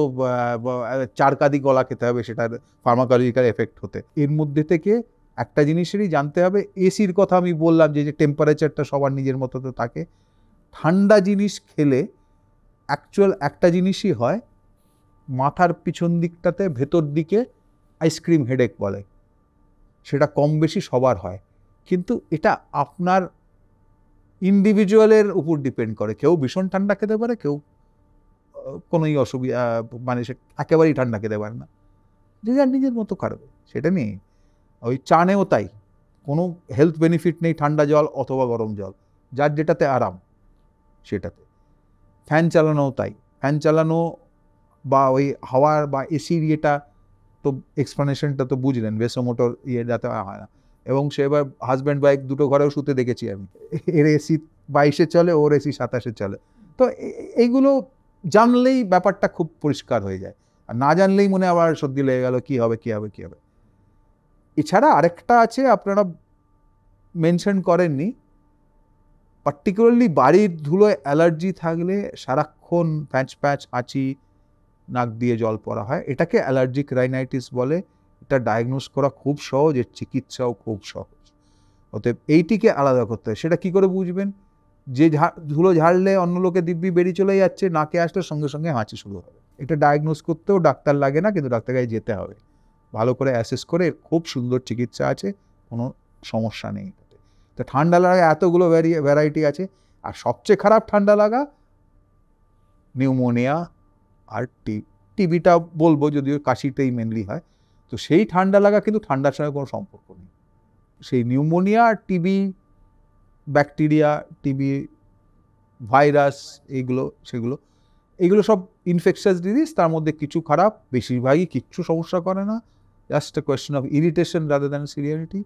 4 কাদি কলা খেতে হবে সেটার ফার্মাকোলজিক্যাল এফেক্ট হতে। এর মধ্যে থেকে একটা জিনিসেরই জানতে হবে, এসির কথা আমি বললাম যে টেম্পারেচারটা সবার নিজের মতো তো থাকে। ঠান্ডা জিনিস খেলে অ্যাকচুয়াল একটা জিনিসই হয়, মাথার পিছন দিকটাতে ভেতর দিকে আইসক্রিম হেডেক বলে, সেটা কম বেশি সবার হয়, কিন্তু এটা আপনার ইন্ডিভিজুয়ালের উপর ডিপেন্ড করে। কেউ ভীষণ ঠান্ডা খেতে পারে, কেউ কোনোই অসুবিধা মানে সে একেবারেই ঠান্ডা খেতে পারে না, যে যার নিজের মতো খারাপ, সেটা নেই। ওই চানেও তাই, কোনো হেলথ বেনিফিট নেই ঠান্ডা জল অথবা গরম জল, যার যেটাতে আরাম সেটাতে। ফ্যান চালানোও তাই, ফ্যান চালানো বা ওই হাওয়ার বা এসির ইয়েটা তো এক্সপ্লেনেশনটা তো বুঝলেন, ভেসোমোটর ইয়ে যাতে হয় না। এবং সে এবার হাজব্যান্ড ওয়াইফ দুটো ঘরেও শুতে দেখেছি আমি, এর এসি 22-এ চলে, ওর এসি 27-এ চলে। তো এইগুলো জানলেই ব্যাপারটা খুব পরিষ্কার হয়ে যায়, আর না জানলেই মনে আবার সর্দি লেগে গেল, কী হবে কী হবে কী হবে। এছাড়া আরেকটা আছে আপনারা মেনশন করেননি, পার্টিকুলারলি বাড়ির ধুলোয় অ্যালার্জি থাকলে সারাক্ষণ প্যাঁচ প্যাঁচ হাঁচি, নাক দিয়ে জল পড়া হয়, এটাকে অ্যালার্জিক রাইনাইটিস বলে। এটা ডায়াগনোস করা খুব সহজ, এর চিকিৎসাও খুব সহজ। অতএব এইটিকে আলাদা করতে হয়। সেটা কি করে বুঝবেন? যে ধুলো ঝাড়লে অন্য লোকে দিব্যি বেরিয়ে চলে যাচ্ছে, নাকে আসলে সঙ্গে সঙ্গে হাঁচি শুরু হবে। এটা ডায়াগনোস করতেও ডাক্তার লাগে না, কিন্তু ডাক্তার কাছে যেতে হবে, ভালো করে অ্যাসেস করে। খুব সুন্দর চিকিৎসা আছে, কোনো সমস্যা নেই। তো ঠান্ডা লাগা এতগুলো ভ্যারাইটি আছে, আর সবচেয়ে খারাপ ঠান্ডা লাগা নিউমোনিয়া আর টিবিটা বলবো, যদিও কাশিতেই মেনলি হয়। তো সেই ঠান্ডা লাগা কিন্তু ঠান্ডার সঙ্গে কোনো সম্পর্ক নেই। সেই pneumonia, TB, bacteria, TB, virus, এগুলো সব ইনফেকশাস ডিজিজ। তার মধ্যে কিছু খারাপ, বেশিরভাগই কিচ্ছু সমস্যা করে না, just a question of irritation rather than severity.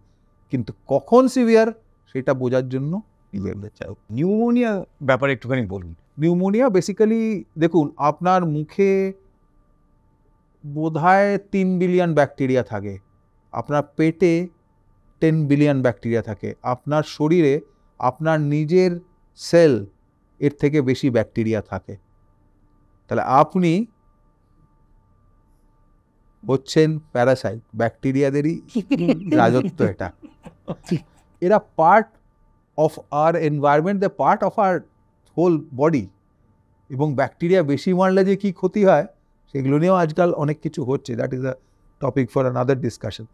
কিন্তু কখন সিভিয়ার সেটা বোঝার জন্য নিজেদের চাই। নিউমোনিয়া ব্যাপারে একটুখানি বলুন। নিউমোনিয়া বেসিক্যালি দেখুন, আপনার মুখে বোধহয় 3 বিলিয়ন ব্যাকটেরিয়া থাকে, আপনার পেটে 10 বিলিয়ন ব্যাকটেরিয়া থাকে, আপনার শরীরে আপনার নিজের সেল এর থেকে বেশি ব্যাকটেরিয়া থাকে। তাহলে আপনি হচ্ছেন প্যারাসাইট, ব্যাকটেরিয়াদেরই রাজত্ব এটা। এরা part of our environment, the part of our whole body. এবং ব্যাকটেরিয়া বেশি মারলে যে কী ক্ষতি হয় সেগুলো নিয়েও আজকাল অনেক কিছু হচ্ছে, that is a topic for another discussion.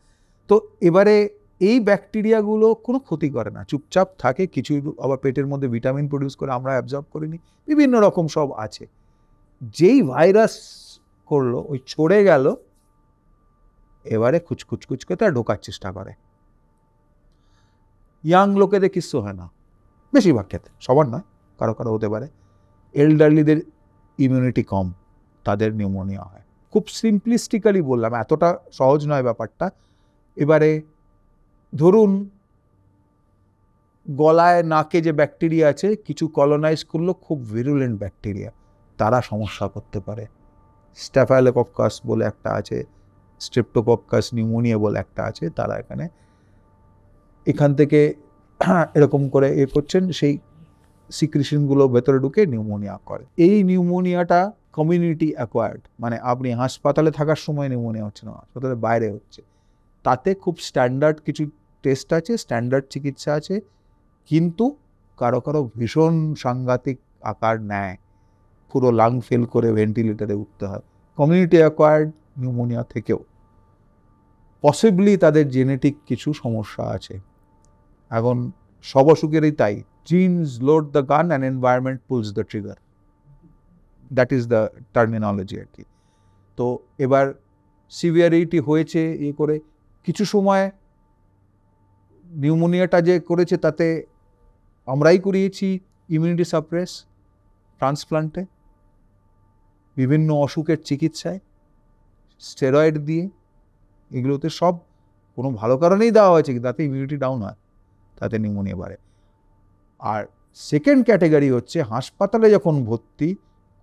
তো এবারে এই ব্যাকটেরিয়াগুলো কোনো ক্ষতি করে না, চুপচাপ থাকে। কিছু আবার পেটের মধ্যে ভিটামিন প্রডিউস করে, আমরা অ্যাবজর্ব করিনি, বিভিন্ন রকম সব আছে। যেই ভাইরাস করলো, ওই ছড়ে গেল, এবারে খুচখুচ করে তারা ঢোকার চেষ্টা করে। ইয়াং লোকেদের কিচ্ছু হয় না বেশিরভাগ ক্ষেত্রে, সবার নয়, কারো কারো হতে পারে। এল্ডারলিদের ইমিউনিটি কম, তাদের নিউমোনিয়া হয়। খুব সিম্পলিস্টিক্যালি বললাম, এতটা সহজ নয় ব্যাপারটা। এবারে ধরুন গলায় নাকে যে ব্যাকটেরিয়া আছে, কিছু কলোনাইজ করলো খুব ভিরুলেন্ট ব্যাকটেরিয়া, তারা সমস্যা করতে পারে। স্ট্যাফাইলোকক্কাস বলে একটা আছে, স্ট্রেপ্টোকক্কাস নিউমোনিয়া বলে একটা আছে, তারা এখান থেকে এরকম করে করছেন, সেই সিক্রেশনগুলো ভেতরে ঢুকে নিউমোনিয়া করে। এই নিউমোনিয়াটা কমিউনিটি অ্যাকোয়ার্ড, মানে আপনি হাসপাতালে থাকার সময় নিউমোনিয়া হচ্ছে না, হাসপাতালের বাইরে হচ্ছে। তাতে খুব স্ট্যান্ডার্ড কিছু টেস্ট আছে, স্ট্যান্ডার্ড চিকিৎসা আছে, কিন্তু কারো কারো ভীষণ সাংঘাতিক আকার নেয়, পুরো লাং ফেল করে ভেন্টিলেটারে উঠতে হয়। কমিউনিটি অ্যাকোয়ার্ড নিউমোনিয়া থেকেও পসিবলি তাদের জেনেটিক কিছু সমস্যা আছে। এখন সব অসুখেরই তাই, genes load the gun and environment pulls the trigger, that is the terminology আর কি। তো এবার সিভিয়ারিটি হয়েছে করে, কিছু সময় নিউমোনিয়াটা যে করেছে তাতে আমরাই করিয়েছি ইমিউনিটি সাপ্রেস, ট্রান্সপ্লান্টে, বিভিন্ন অসুখের চিকিৎসায়, স্টেরয়েড দিয়ে, এগুলোতে সব কোনো ভালো কারণেই দেওয়া হয়েছে, কিন্তু তাতে ইমিউনিটি ডাউন হয়, তাতে নিউমোনিয়া বাড়ে। আর সেকেন্ড ক্যাটেগরি হচ্ছে হাসপাতালে যখন ভর্তি,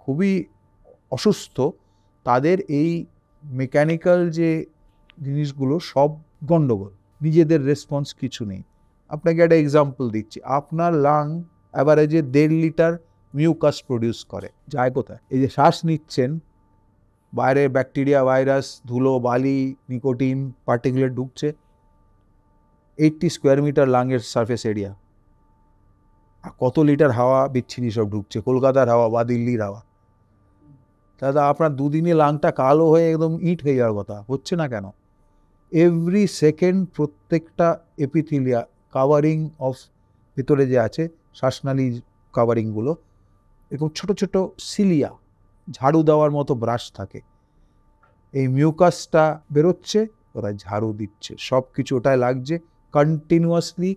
খুবই অসুস্থ, তাদের এই মেকানিক্যাল যে জিনিসগুলো সব গণ্ডগোল, নিজেদের রেসপন্স কিছু নেই। আপনাকে একটা এক্সাম্পল দিচ্ছি, আপনার লাং অ্যাভারেজে 1.5 লিটার মিউকাস প্রডিউস করে, যায় কোথায়? এই যে শ্বাস নিচ্ছেন, বাইরে ব্যাকটেরিয়া, ভাইরাস, ধুলো, বালি, নিকোটিন, পার্টিকুলেট ঢুকছে, 80 স্কোয়ার মিটার লাংয়ের সারফেস এরিয়া, আর কত লিটার হাওয়া বিচ্ছিরি সব ঢুকছে, কলকাতার হাওয়া বা দিল্লির হাওয়া। দাদা আপনার দুদিনে লাংটা কালো হয়ে একদম ইট হয়ে যাওয়ার কথা, হচ্ছে না কেন? এভরি সেকেন্ড প্রত্যেকটা এপিথিলিয়া কাভারিং অফ ভিতরে যে আছে শ্বাসনালী কাভারিংগুলো, এরকম ছোট ছোট সিলিয়া, ঝাড়ু দেওয়ার মতো ব্রাশ থাকে, এই মিউকাসটা বেরোচ্ছে, ওরা ঝাড়ু দিচ্ছে, সব কিছু ওটায় লাগছে কন্টিনিউয়াসলি।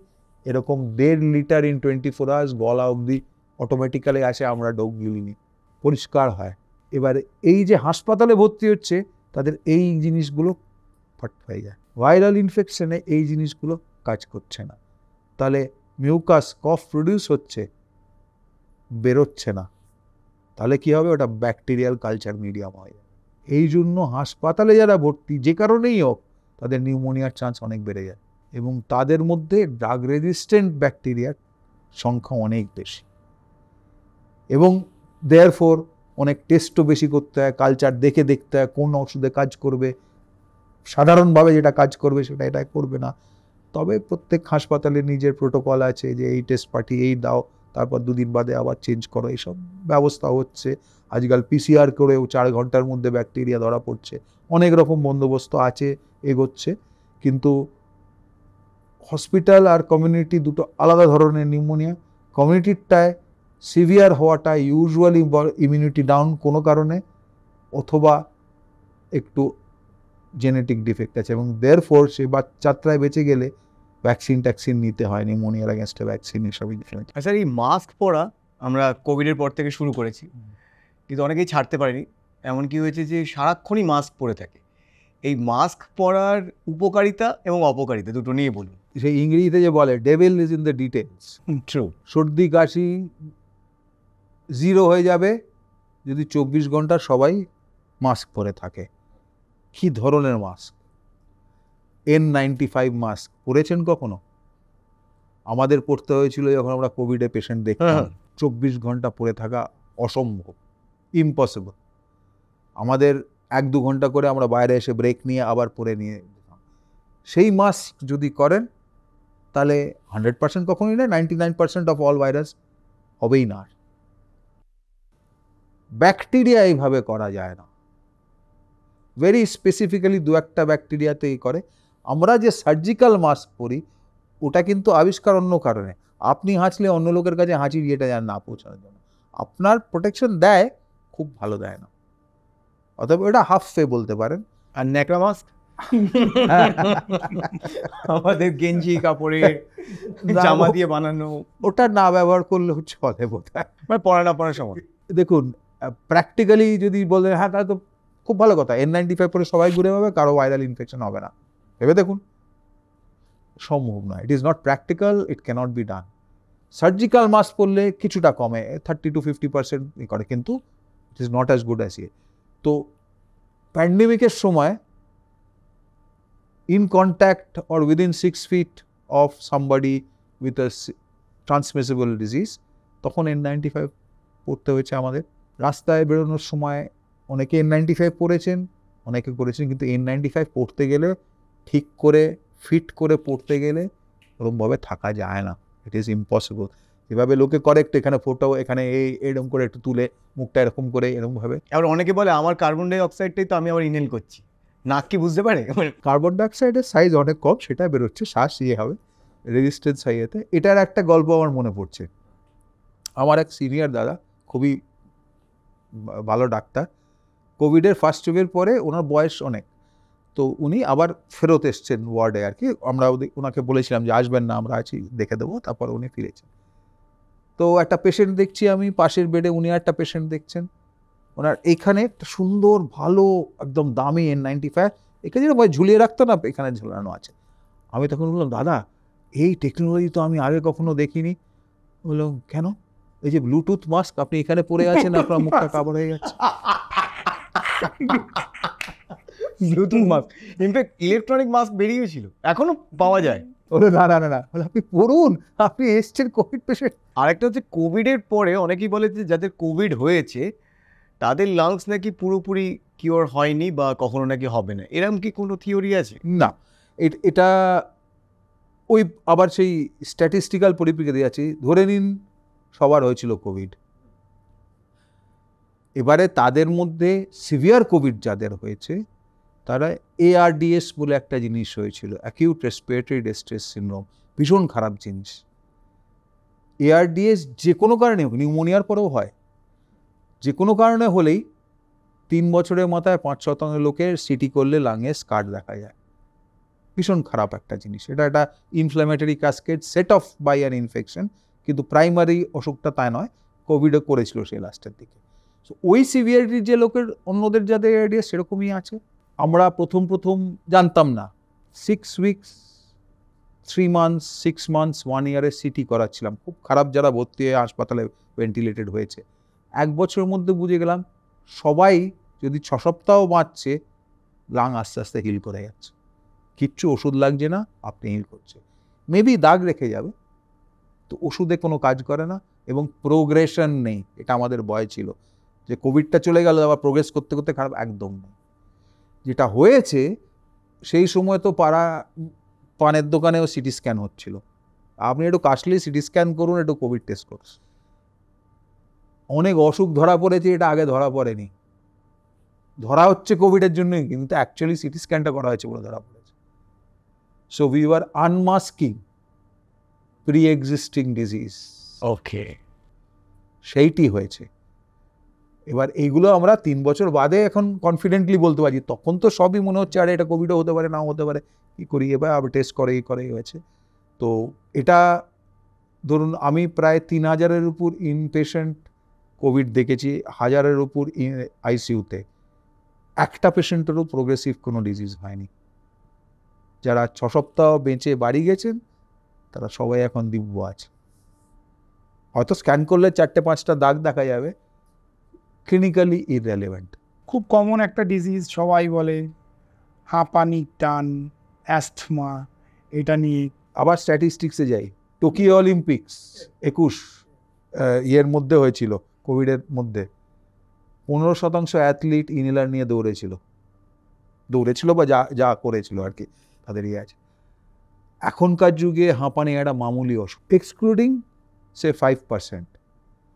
এরকম 1.5 লিটার ইন 24 আওয়ার্স গলা অবধি অটোমেটিক্যালি আসে, আমরা ডোক গিলিনি, পরিষ্কার হয়। এবারে এই যে হাসপাতালে ভর্তি হচ্ছে, তাদের এই জিনিসগুলো ফাট হয়ে যায়। ভাইরাল ইনফেকশনে এই জিনিসগুলো কাজ করছে না, তাহলে মিউকাস কফ প্রডিউস হচ্ছে, বেরোচ্ছে না, তাহলে কি হবে? ওটা ব্যাকটেরিয়াল কালচার মিডিয়াম হয়ে যায়। এই জন্য হাসপাতালে যারা ভর্তি, যে কারণেই হোক, তাদের নিউমোনিয়ার চান্স অনেক বেড়ে যায়, এবং তাদের মধ্যে ড্রাগ রেজিস্ট্যান্ট ব্যাকটেরিয়ার সংখ্যা অনেক বেশি, এবং দেয়ারফোর অনেক টেস্টও বেশি করতে হয়, কালচার দেখে দেখতে হয় কোন ওষুধে কাজ করবে, সাধারণভাবে যেটা কাজ করবে সেটা এটা করবে না। তবে প্রত্যেক হাসপাতালে নিজের প্রোটোকল আছে, যে এই টেস্ট পাঠিয়ে এই দাও, তারপর 2 দিন বাদে আবার চেঞ্জ করো, এইসব ব্যবস্থা হচ্ছে। আজকাল PCR করেও 4 ঘন্টার মধ্যে ব্যাকটেরিয়া ধরা পড়ছে, অনেক রকম বন্দোবস্ত আছে, এগোচ্ছে। কিন্তু হসপিটাল আর কমিউনিটি দুটো আলাদা ধরনের নিউমোনিয়া। কমিউনিটিরটায় সিভিয়ার হওয়াটা ইউজুয়ালি ইমিউনিটি ডাউন কোনো কারণে, অথবা একটু জেনেটিক ডিফেক্ট আছে এবং দেয়ারফোর সে বাচ্চাটায় বেঁচে গেলে ভ্যাকসিন নিতে হয়, নিউমোনিয়ার এগেনস্টে ভ্যাকসিন এসবই দিতে হয়। স্যার এই মাস্ক পরা আমরা কোভিডের পর থেকে শুরু করেছি, কিন্তু অনেকেই ছাড়তে পারেনি। এমন কি হয়েছে যে সারাক্ষণই মাস্ক পরে থাকে। এই মাস্ক পরার উপকারিতা এবং অপকারিতা দুটো নিয়ে বলুন। সেই ইংরেজিতে যে বলে devil is in the details. True. সর্দি কাশি জিরো হয়ে যাবে যদি 24 ঘন্টা সবাই মাস্ক পরে থাকে। কি ধরনের মাস্ক? N95 মাস্ক পরেছেন কখনো? আমাদের পড়তে হয়েছিল যখন আমরা কোভিডে পেশেন্ট দেখতাম। 24 ঘন্টা পরে থাকা অসম্ভব, ইম্পসিবল। আমাদের 1-2 ঘন্টা করে আমরা বাইরে এসে ব্রেক নিয়ে আবার পরে নিয়ে যেতাম। সেই মাস্ক যদি করেন তাহলে 100% কখনোই না, 99% অফ অল ভাইরাস হবেই না। ব্যাকটেরিয়া এইভাবে করা যায় না, ভেরি স্পেসিফিক্যালি 2-1টা ব্যাকটেরিয়াতেই করে। আমরা যে সার্জিক্যাল মাস্ক পরি ওটা কিন্তু আবিষ্কার অন্য কারণে। আপনি হাঁচলে অন্য লোকের কাছে হাঁচির ইয়েটা যেন না পৌঁছানোর জন্য। আপনার প্রোটেকশন দেয়, খুব ভালো দেয় না, অতএব এটা হাফ ফে বলতে পারেন। আর ন্যাকড়া মাস্ক আমাদের গেঞ্জি কাপড়ের জামা দিয়ে বানানো, ওটা না ব্যবহার করলেও চলে বোধহয়। মানে পড়া না পড়ার সময়। দেখুন প্র্যাকটিক্যালি যদি বলেন হ্যাঁ তাহলে তো খুব ভালো কথা, N95 পরে সবাই ঘুরে পাবে, কারো ভাইরাল ইনফেকশন হবে না, ভেবে দেখুন। সম্ভব নয়, it is not practical, it cannot be done. Surgical mask পরলে কিছুটা কমে, 30 to 50% করে, কিন্তু it is not as good as ইয়ে। তো প্যান্ডেমিকের সময় in contact or within 6 feet of somebody with a transmissible disease, তখন N95 পরতে হয়েছে আমাদের। রাস্তায় বেরোনোর সময় অনেকে N95 পরেছেন, অনেকে করেছেন, কিন্তু N95 পরতে গেলে ঠিক করে ফিট করে পরতে গেলে ওরকমভাবে থাকা যায় না, ইট ইজ ইম্পসিবল। যেভাবে লোকে করেক্ট এখানে ফোটো, এখানে এরকম করে একটু তুলে মুখটা এরকম করে এরকমভাবে। আবার অনেকে বলে আমার কার্বন ডাই অক্সাইডটাই তো আমি আবার ইনহেল করছি, নাক কি বুঝতে পারে? কার্বন ডাইঅক্সাইডের সাইজ অনেক কম, সেটা বেরোচ্ছে, শ্বাস ইয়ে হবে, রেজিস্ট্যান্স হাইয়েতে। এটার একটা গল্প আমার মনে পড়ছে। আমার এক সিনিয়র দাদা, খুবই ভালো ডাক্তার, কোভিডের ফার্স্ট ওয়েভের পরে ওনার বয়স অনেক, তো উনি আবার ফেরত এসছেন ওয়ার্ডে আর কি। আমরা ওনাকে বলেছিলাম যে আসবেন না, আমরা আছি, দেখে দেবো, তারপর উনি ফিরেছেন। তো একটা পেশেন্ট দেখছি আমি পাশের বেডে, উনি একটা পেশেন্ট দেখছেন। ওনার এইখানে একটা সুন্দর ভালো একদম দামি N95, এখানে যেন ভাই ঝুলিয়ে রাখতো না, এখানে ঝুলানো আছে। আমি তখন বললাম দাদা এই টেকনোলজি তো আমি আগে কখনো দেখিনি। বললাম কেন? এই যে ব্লুটুথ মাস্ক আপনি এখানে পরে আছেন, আপনার মুখটা কাভার হয়ে যাচ্ছে। Bluetooth mask, in fact electronic mask বেরিয়েছিল, এখনো পাওয়া যায়। বলে না না না না, বলে আপনি পড়ুন, আপনি এসছেন কোভিড পেশেন্ট। আরেকটা হচ্ছে কোভিডের পরে অনেকেই বলে যে যাদের কোভিড হয়েছে তাদের লাংস নাকি পুরোপুরি কিওর হয়নি বা কখনো নাকি হবে না, এরকম কি কোনো থিওরি আছে? না, এটা ওই আবার সেই স্ট্যাটিস্টিক্যাল পরিপ্রেক্ষিতে আছে। ধরে নিন সবার হয়েছিল কোভিড, এবারে তাদের মধ্যে সিভিয়ার কোভিড যাদের হয়েছে তারা ARDS বলে একটা জিনিস হয়েছিল, অ্যাকিউট রেসপিরেটরি ডিস্ট্রেস সিনড্রোম, ভীষণ খারাপ জিনিস। ARDS যে কোনো কারণে হোক, নিউমোনিয়ার পরেও হয়, যে কোনো কারণে হলেই 3 বছরের মাথায় 5% লোকের সিটি করলে লাঙে স্কার দেখা যায়। ভীষণ খারাপ একটা জিনিস। এটা একটা inflammatory cascade set off by an infection, কিন্তু প্রাইমারি অসুখটা তাই নয়, কোভিডও করেছিল সেই লাস্টের দিকে। সো ওই সিভিয়ারিটির যে লোকের, অন্যদের যাদের ARDS সেরকমই আছে। আমরা প্রথম জানতাম না, 6 উইকস 3 মান্থস 6 মান্থস 1 ইয়ারের সিটি করাচ্ছিলাম, খুব খারাপ যারা ভর্তি হয়ে হাসপাতালে ভেন্টিলেটেড হয়েছে। 1 বছরের মধ্যে বুঝে গেলাম সবাই যদি 6 সপ্তাহ বাঁচছে, লাং আস্তে আস্তে হিল করে যাচ্ছে, কিচ্ছু ওষুধ লাগছে না, আপনি হিল করছে। মেবি দাগ রেখে যাবে, তো ওষুধে কোনো কাজ করে না এবং প্রোগ্রেশন নেই। এটা আমাদের ভয় ছিল যে কোভিডটা চলে গেল আবার প্রোগ্রেস করতে করতে খারাপ, একদম নেই। যেটা হয়েছে সেই সময় তো পানের দোকানেও সিটি স্ক্যান হচ্ছিল, আপনি একটু কাশলেই সিটি স্ক্যান করুন, একটু কোভিড টেস্ট করুন। অনেক অসুখ ধরা পড়েছে, এটা আগে ধরা পড়েনি, ধরা হচ্ছে কোভিডের জন্যই, কিন্তু অ্যাকচুয়ালি সিটি স্ক্যানটা করা হয়েছে বলে ধরা পড়েছে। So we were unmasking pre existing disease, okay, সেইটি হয়েছে। এবার এইগুলো আমরা 3 বছর বাদে এখন কনফিডেন্টলি বলতে পারি, তখন তো সবই মনে হচ্ছে আরে এটা কোভিডও হতে পারে, নাও হতে পারে, কী করি এবার আবার টেস্ট করে হয়েছে। তো এটা ধরুন আমি প্রায় 3000-এর উপর ইনপেশেন্ট কোভিড দেখেছি, 1000-এর উপর আইসিইউতে, একটা পেশেন্টেরও প্রোগ্রেসিভ কোনো ডিজিজ হয়নি। যারা 6 সপ্তাহ বেঁচে বাড়ি গেছেন তারা সবাই এখন দিব্য আছে। হয়তো স্ক্যান করলে 4-5টা দাগ দেখা যাবে, ক্লিনিক্যালি ইররেলেভেন্ট। খুব কমন একটা ডিজিজ, সবাই বলে হাঁপানি, টান, অ্যাস্থমা, এটা নিয়ে আবার স্ট্যাটিস্টিক্সে যাই, টোকিও অলিম্পিক্স 21 ইয়ের মধ্যে হয়েছিল, কোভিডের মধ্যে 15% অ্যাথলিট ইনহেলার নিয়ে দৌড়েছিল বা যা করেছিল আর কি, তাদের ইয়ে আছে। এখনকার যুগে হাঁপানি একটা মামুলি অসুখ, এক্সক্লুডিং সে 5%।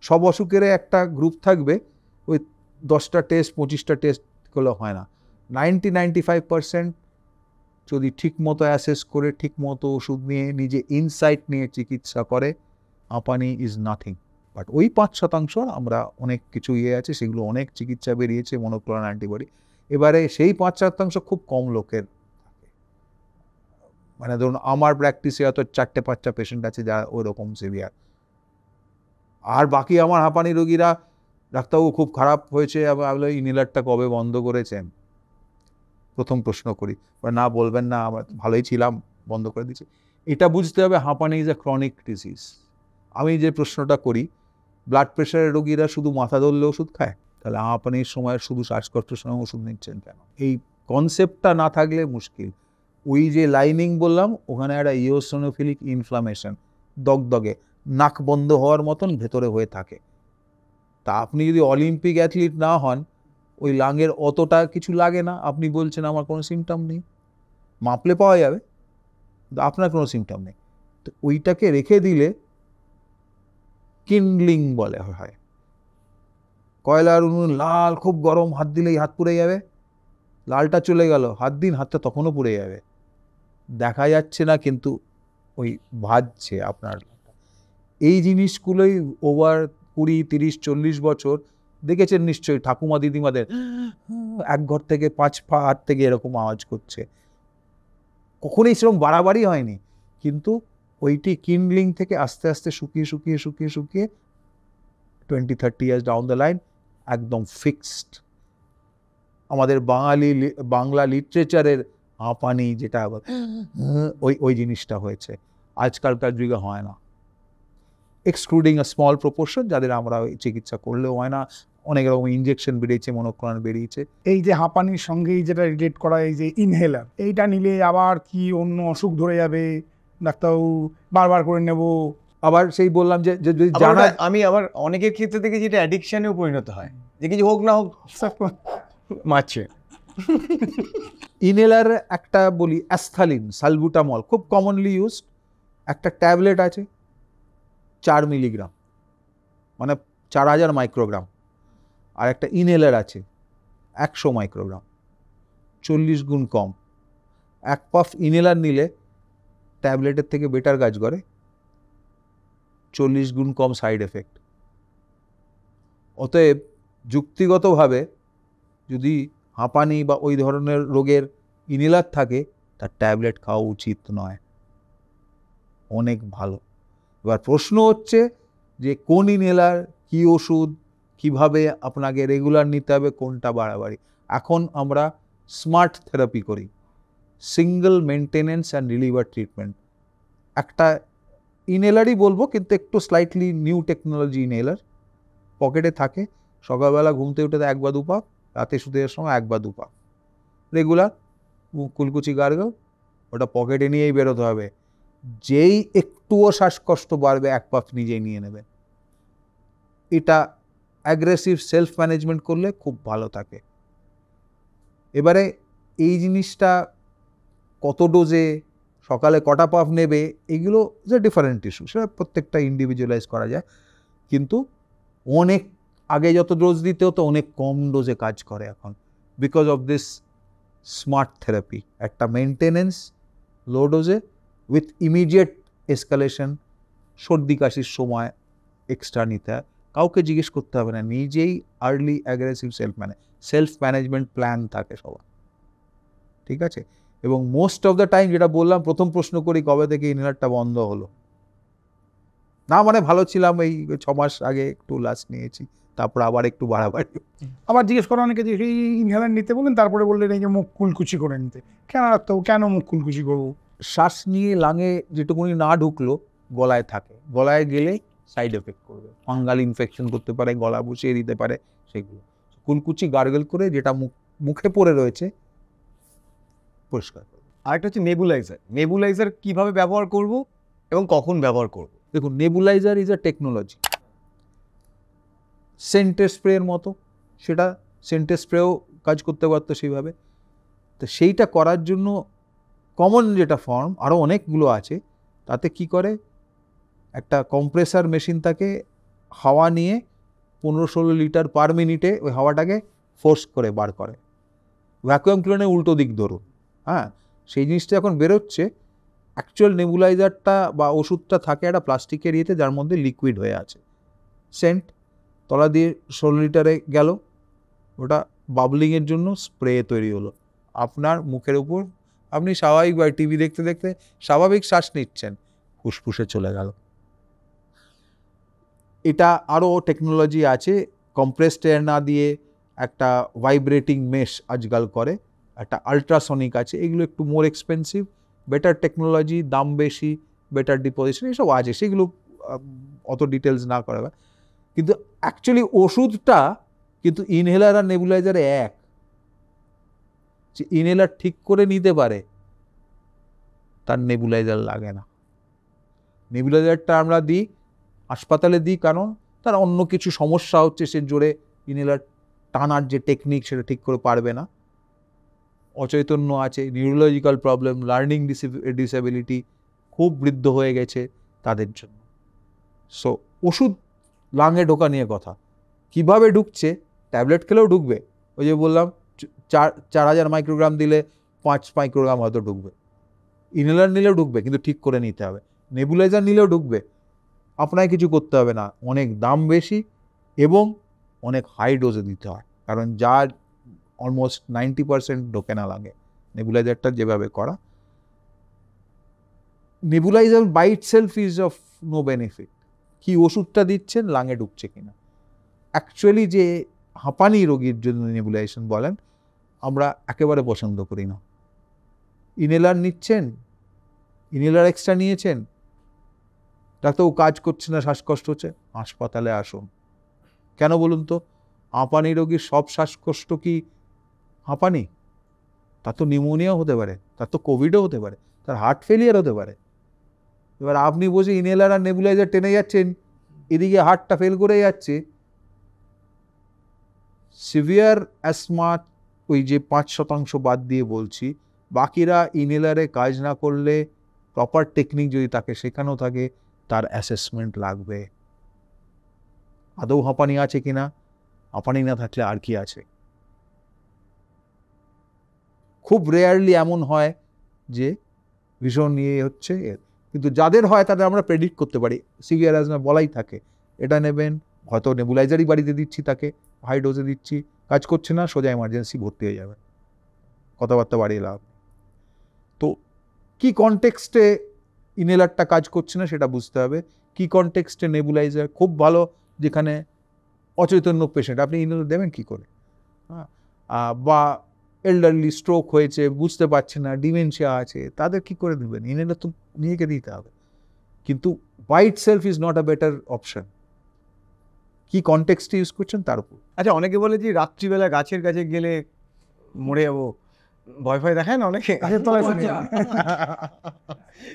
সব অসুখের একটা গ্রুপ থাকবে, ওই 10টা টেস্ট 25টা টেস্ট করলে হয় না। 90-95% যদি ঠিক মতো অ্যাসেস করে ঠিক মতো ওষুধ নিয়ে নিজে ইনসাইট নিয়ে চিকিৎসা করে, হাঁপানি ইজ নাথিং। বাট ওই 5% আমরা অনেক কিছু ইয়ে আছে, সেগুলো অনেক চিকিৎসা বেরিয়েছে, মনোক্লোনাল অ্যান্টিবডি। এবারে সেই 5% খুব কম লোকের থাকে, মানে ধরুন আমার প্র্যাকটিসে হয়তো 4-5টা পেশেন্ট আছে যারা ওইরকম সিভিয়ার। আর বাকি আমার হাঁপানি রোগীরা, ডাক্তারবাবু খুব খারাপ হয়েছে, আবার ইনহেলারটা কবে বন্ধ করেছেন, প্রথম প্রশ্ন করি, না বলবেন না, আমরা ভালোই ছিলাম, বন্ধ করে দিচ্ছি। এটা বুঝতে হবে হাঁপানি ইজ এ ক্রনিক ডিজিজ। আমি যে প্রশ্নটা করি, ব্লাড প্রেশারের রোগীরা শুধু মাথা ধরলে ওষুধ খায়, তাহলে হাঁপানির সময় শুধু শ্বাসকষ্টের সময় ওষুধ নিচ্ছেন কেন? এই কনসেপ্টটা না থাকলে মুশকিল। ওই যে লাইনিং বললাম, ওখানে একটা ইওসিনোফিলিক ইনফ্লামেশন, দগদগে নাক বন্ধ হওয়ার মতন ভেতরে হয়ে থাকে। তা আপনি যদি অলিম্পিক অ্যাথলিট না হন, ওই লাঙের অতটা কিছু লাগে না, আপনি বলছেন আমার কোনো সিমটম নেই, মাপলে পাওয়া যাবে, কিন্তু আপনার কোনো সিমটম নেই। তো ওইটাকে রেখে দিলে কিন্ডলিং বলে হয়, কয়লার উনুন লাল, খুব গরম, হাত দিলেই হাত পুড়ে যাবে, লালটা চলে গেল, হাত দিন, হাতটা তখনও পুড়ে যাবে, দেখা যাচ্ছে না কিন্তু ওই ভাজছে আপনার। এই জিনিসগুলোই ওভার 20-30-40 বছর দেখেছেন নিশ্চয়ই, ঠাকুমা দিদিমাদের এক ঘর থেকে 5 পা হাত থেকে এরকম আওয়াজ করছে, কখনোই সেরকম বাড়াবাড়ি হয়নি, কিন্তু ওইটি কিন্ডলিং থেকে আস্তে আস্তে শুকিয়ে 20-30 ইয়ার্স ডাউন দ্য লাইন একদম ফিক্সড। আমাদের বাংলা লিটারেচারের হাঁপানি যেটা ওই জিনিসটা হয়েছে, আজকালকার যুগে হয় না, এক্সক্লুডিং আ স্মল প্রপোর্শন, যাদের আমরা ওই চিকিৎসা করলেও হয় না। অনেক রকম ইনজেকশন বেরিয়েছে, মনোক্লোনাল বেরিয়েছে। এই যে হাঁপানির সঙ্গেই যেটা রিলেট করা, এই যে ইনহেলার, এইটা নিলে আবার কি অন্য অসুখ ধরে যাবে, ডাক্তারবাবু বারবার করে নেব, আবার সেই বললাম যে যদি আবার জানা, ওটা আমি আবার অনেকের ক্ষেত্রে দেখেছি যেটা অ্যাডিকশানেও পরিণত হয়, যে কিছু হোক না হোক মারছে। ইনহেলার একটা বলি অ্যাস্থ্যালিন, সালবুটামল, খুব কমনলি ইউজড একটা ট্যাবলেট আছে 4 মিলিগ্রাম, মানে 4000 মাইক্রোগ্রাম, আর একটা ইনহেলার আছে 100 মাইক্রোগ্রাম, 40 গুণ কম। এক পাফ ইনহেলার নিলে ট্যাবলেটের থেকে বেটার কাজ করে, 40 গুণ কম সাইড এফেক্ট। অতএব যুক্তিগতভাবে যদি হাঁপানি বা ওই ধরনের রোগের ইনহেলার থাকে, তার ট্যাবলেট খাওয়া উচিত নয়, অনেক ভালো। এবার প্রশ্ন হচ্ছে যে কোন ইনহেলার, কী ওষুধ, কিভাবে আপনাকে রেগুলার নিতে হবে, কোনটা বাড়াবাড়ি। এখন আমরা স্মার্ট থেরাপি করি, single maintenance and reliever treatment. একটা ইনহেলারই বলবো, কিন্তু একটু স্লাইটলি নিউ টেকনোলজি ইনহেলার, পকেটে থাকে, সকালবেলা ঘুমতে উঠে 1 বা 2 পাক, রাতে শুতে যাওয়ার সময় 1 বা 2 পাক, রেগুলার কুলকুচি গার্গল, ওটা পকেটে নিয়েই বেরোতে হবে। যেই একটুও শ্বাসকষ্ট বাড়বে 1 পাক নিজেই নিয়ে নেবে। এটা অ্যাগ্রেসিভ সেলফ ম্যানেজমেন্ট করলে খুব ভালো থাকে। এবারে এই জিনিসটা কত ডোজে, সকালে কটা পাফ নেবে, এগুলো যে ডিফারেন্ট ইস্যু, সেটা প্রত্যেকটা ইন্ডিভিজুয়ালাইজ করা যায়, কিন্তু অনেক আগে যত ডোজ দিতে হতো অনেক কম ডোজে কাজ করে এখন, because of this smart therapy. একটা মেনটেনেন্স লো ডোজে উইথ ইমিডিয়েট এসকালেশন, সর্দি কাশির সময় এক্সট্রা নিতে হয়, কাউকে জিজ্ঞেস করতে হবে না, নিজেই early aggressive self management plan থাকে সবার, ঠিক আছে? এবং মোস্ট অফ দ্য টাইম যেটা বললাম, প্রথম প্রশ্ন করি কবে থেকে ইনহেলারটা বন্ধ হলো, না মানে ভালো ছিলাম এই 6 মাস আগে একটু লাস্ট নিয়েছি, তারপর আবার একটু বাড়াবাড়ি। আবার জিজ্ঞেস করা অনেকে যে এই ইনহেলার নিতে বলেন, তারপরে বললেন এই যে মুখ কুলকুচি করে নিতে, কেন রাখতে হবে, কেন মুখ কুলকুচি করবো? শ্বাস নিয়ে লাঙে যেটুকুনি না ঢুকলো গলায় থাকে, গলায় গেলে সাইড এফেক্ট করবে, ফাঙ্গাল ইনফেকশন করতে পারে, গলা বসিয়ে দিতে পারে, সেগুলো কুলকুচি গার্গল করে যেটা মুখে পড়ে রয়েছে পরিষ্কার করবে। আরেকটা হচ্ছে নেবুলাইজার কিভাবে ব্যবহার করব এবং কখন ব্যবহার করব? দেখুন, নেবুলাইজার ইজ আ টেকনোলজি, সেন্টের স্প্রের মতো, সেটা সেন্টের স্প্রেও কাজ করতে পারতো সেইভাবে। তো সেইটা করার জন্য কমন যেটা ফর্ম, আরও অনেকগুলো আছে, তাতে কি করে, একটা কম্প্রেসার মেশিন থাকে, হাওয়া নিয়ে 15-16 লিটার পার মিনিটে ওই হাওয়াটাকে ফোর্স করে বার করে, ভ্যাকুয়াম ক্লিনারে উল্টো দিক ধরুন, হ্যাঁ, সেই জিনিসটা এখন বেরোচ্ছে। অ্যাকচুয়াল নেবুলাইজারটা বা ওষুধটা থাকে একটা প্লাস্টিকের ইয়েতে, যার মধ্যে লিকুইড হয়ে আছে, সেন্ট তলা দিয়ে 16 লিটারে গেল, ওটা বাবলিংয়ের জন্য স্প্রে তৈরি হলো আপনার মুখের উপর, আপনি স্বাভাবিকভাবে টিভি দেখতে দেখতে স্বাভাবিক শ্বাস নিচ্ছেন, ফুসফুসে চলে গেল। এটা আরও টেকনোলজি আছে, কম্প্রেসড এয়ার না দিয়ে একটা ভাইব্রেটিং মেশ আজকাল করে, একটা আলট্রাসনিক আছে, এগুলো একটু মোর এক্সপেন্সিভ, বেটার টেকনোলজি, দাম বেশি, বেটার ডিপোজিশন, এসব আছে, সেগুলো অত ডিটেলস না করা। কিন্তু অ্যাকচুয়ালি ওষুধটা কিন্তু ইনহেলার আর নেবুলাইজারে এক, যে ইনহেলার ঠিক করে নিতে পারে তার নেবুলাইজার লাগে না। নেবুলাইজারটা আমরা দিই, হাসপাতালে দিই, কারণ তার অন্য কিছু সমস্যা হচ্ছে, সে জোরে ইনহেলার টানার যে টেকনিক সেটা ঠিক করে পারবে না, অচৈতন্য আছে, নিউরোলজিক্যাল প্রবলেম, লার্নিং ডিসেবিলিটি, খুব বৃদ্ধ হয়ে গেছে তাদের জন্য। সো ওষুধ লাঙে ঢোকা নিয়ে কথা, কিভাবে ঢুকছে, ট্যাবলেট খেলেও ঢুকবে, ওই যে বললাম 4000 মাইক্রোগ্রাম দিলে 5 মাইক্রোগ্রাম হয়তো ঢুকবে, ইনহেলার নিলেও ঢুকবে, কিন্তু ঠিক করে নিতে হবে। নেবুলাইজার নিলেও ঢুকবে, আপনাকে কিছু করতে হবে না, অনেক দাম বেশি এবং অনেক হাই ডোজে দিতে হয়, কারণ যার অলমোস্ট 90% ঢোকে না লাগে নেবুলাইজারটা যেভাবে করা। Nebuliser by itself is of no benefit, কি ওষুধটা দিচ্ছেন লাঙে ঢুকছে কিনা। অ্যাকচুয়ালি যে হাঁপানি রোগীর জন্য নেবুলাইজেশন বলেন, আমরা একেবারে পছন্দ করি না। ইনহেলার নিচ্ছেন, ইনহেলার এক্সট্রা নিয়েছেন, ডাক্তারবাবু কাজ করছে না, শ্বাসকষ্ট হচ্ছে, হাসপাতালে আসুন। কেন বলুন তো? হাঁপানি রোগীর সব শ্বাসকষ্ট কি হাঁপানি? তার তো নিউমোনিয়াও হতে পারে, তার তো কোভিডও হতে পারে, তার হার্ট ফেলিয়ার হতে পারে। এবার আপনি বসে ইনহেলার আর নেবুলাইজার টেনে যাচ্ছেন, এদিকে হার্টটা ফেল করে যাচ্ছে। সিভিয়ার অ্যাসমা ওই যে 5% বাদ দিয়ে বলছি, বাকিরা ইনহেলারে কাজ না করলে প্রপার টেকনিক যদি তাকে শেখানো থাকে, তার অ্যাসেসমেন্ট লাগবে, আদৌ হাঁপানি আছে কিনা, হাঁপানি না থাকলে আর কি আছে। খুব রেয়ারলি এমন হয় যে ভীষণ ইয়ে হচ্ছে, কিন্তু যাদের হয় তাদের আমরা প্রেডিক্ট করতে পারি, সিভিয়ার অ্যাজমা বলাই থাকে, এটা নেবেন, হয়তো নেবুলাইজারই বাড়িতে দিচ্ছি তাকে, হাই ডোজে দিচ্ছি, কাজ করছে না, সোজা এমার্জেন্সি ভর্তি হয়ে যাবে, কথাবার্তা বাড়িয়ে লাভ। তো কি কনটেক্সটে ইনহেলারটা কাজ করছে না সেটা বুঝতে হবে, কি কনটেক্সটে নেবুলাইজার খুব ভালো, যেখানে অচৈতন্য পেশেন্ট, আপনি ইনহেলার দেবেন কি করে, বা এল্ডারলি স্ট্রোক হয়েছে, বুঝতে পারছে না, ডিমেনশিয়া আছে, তাদের কি করে দেবেন? ইনহেলার তো নিজেকে দিতে হবে, কিন্তু by itself is not a better option, কি কনটেক্সটে ইউজ করছেন তার উপর। আচ্ছা, অনেকে বলে যে রাত্রিবেলা গাছের কাছে গেলে মরে যাবো, ভয় ভয় দেখায় না অনেকে, গাছের তলায় শুনে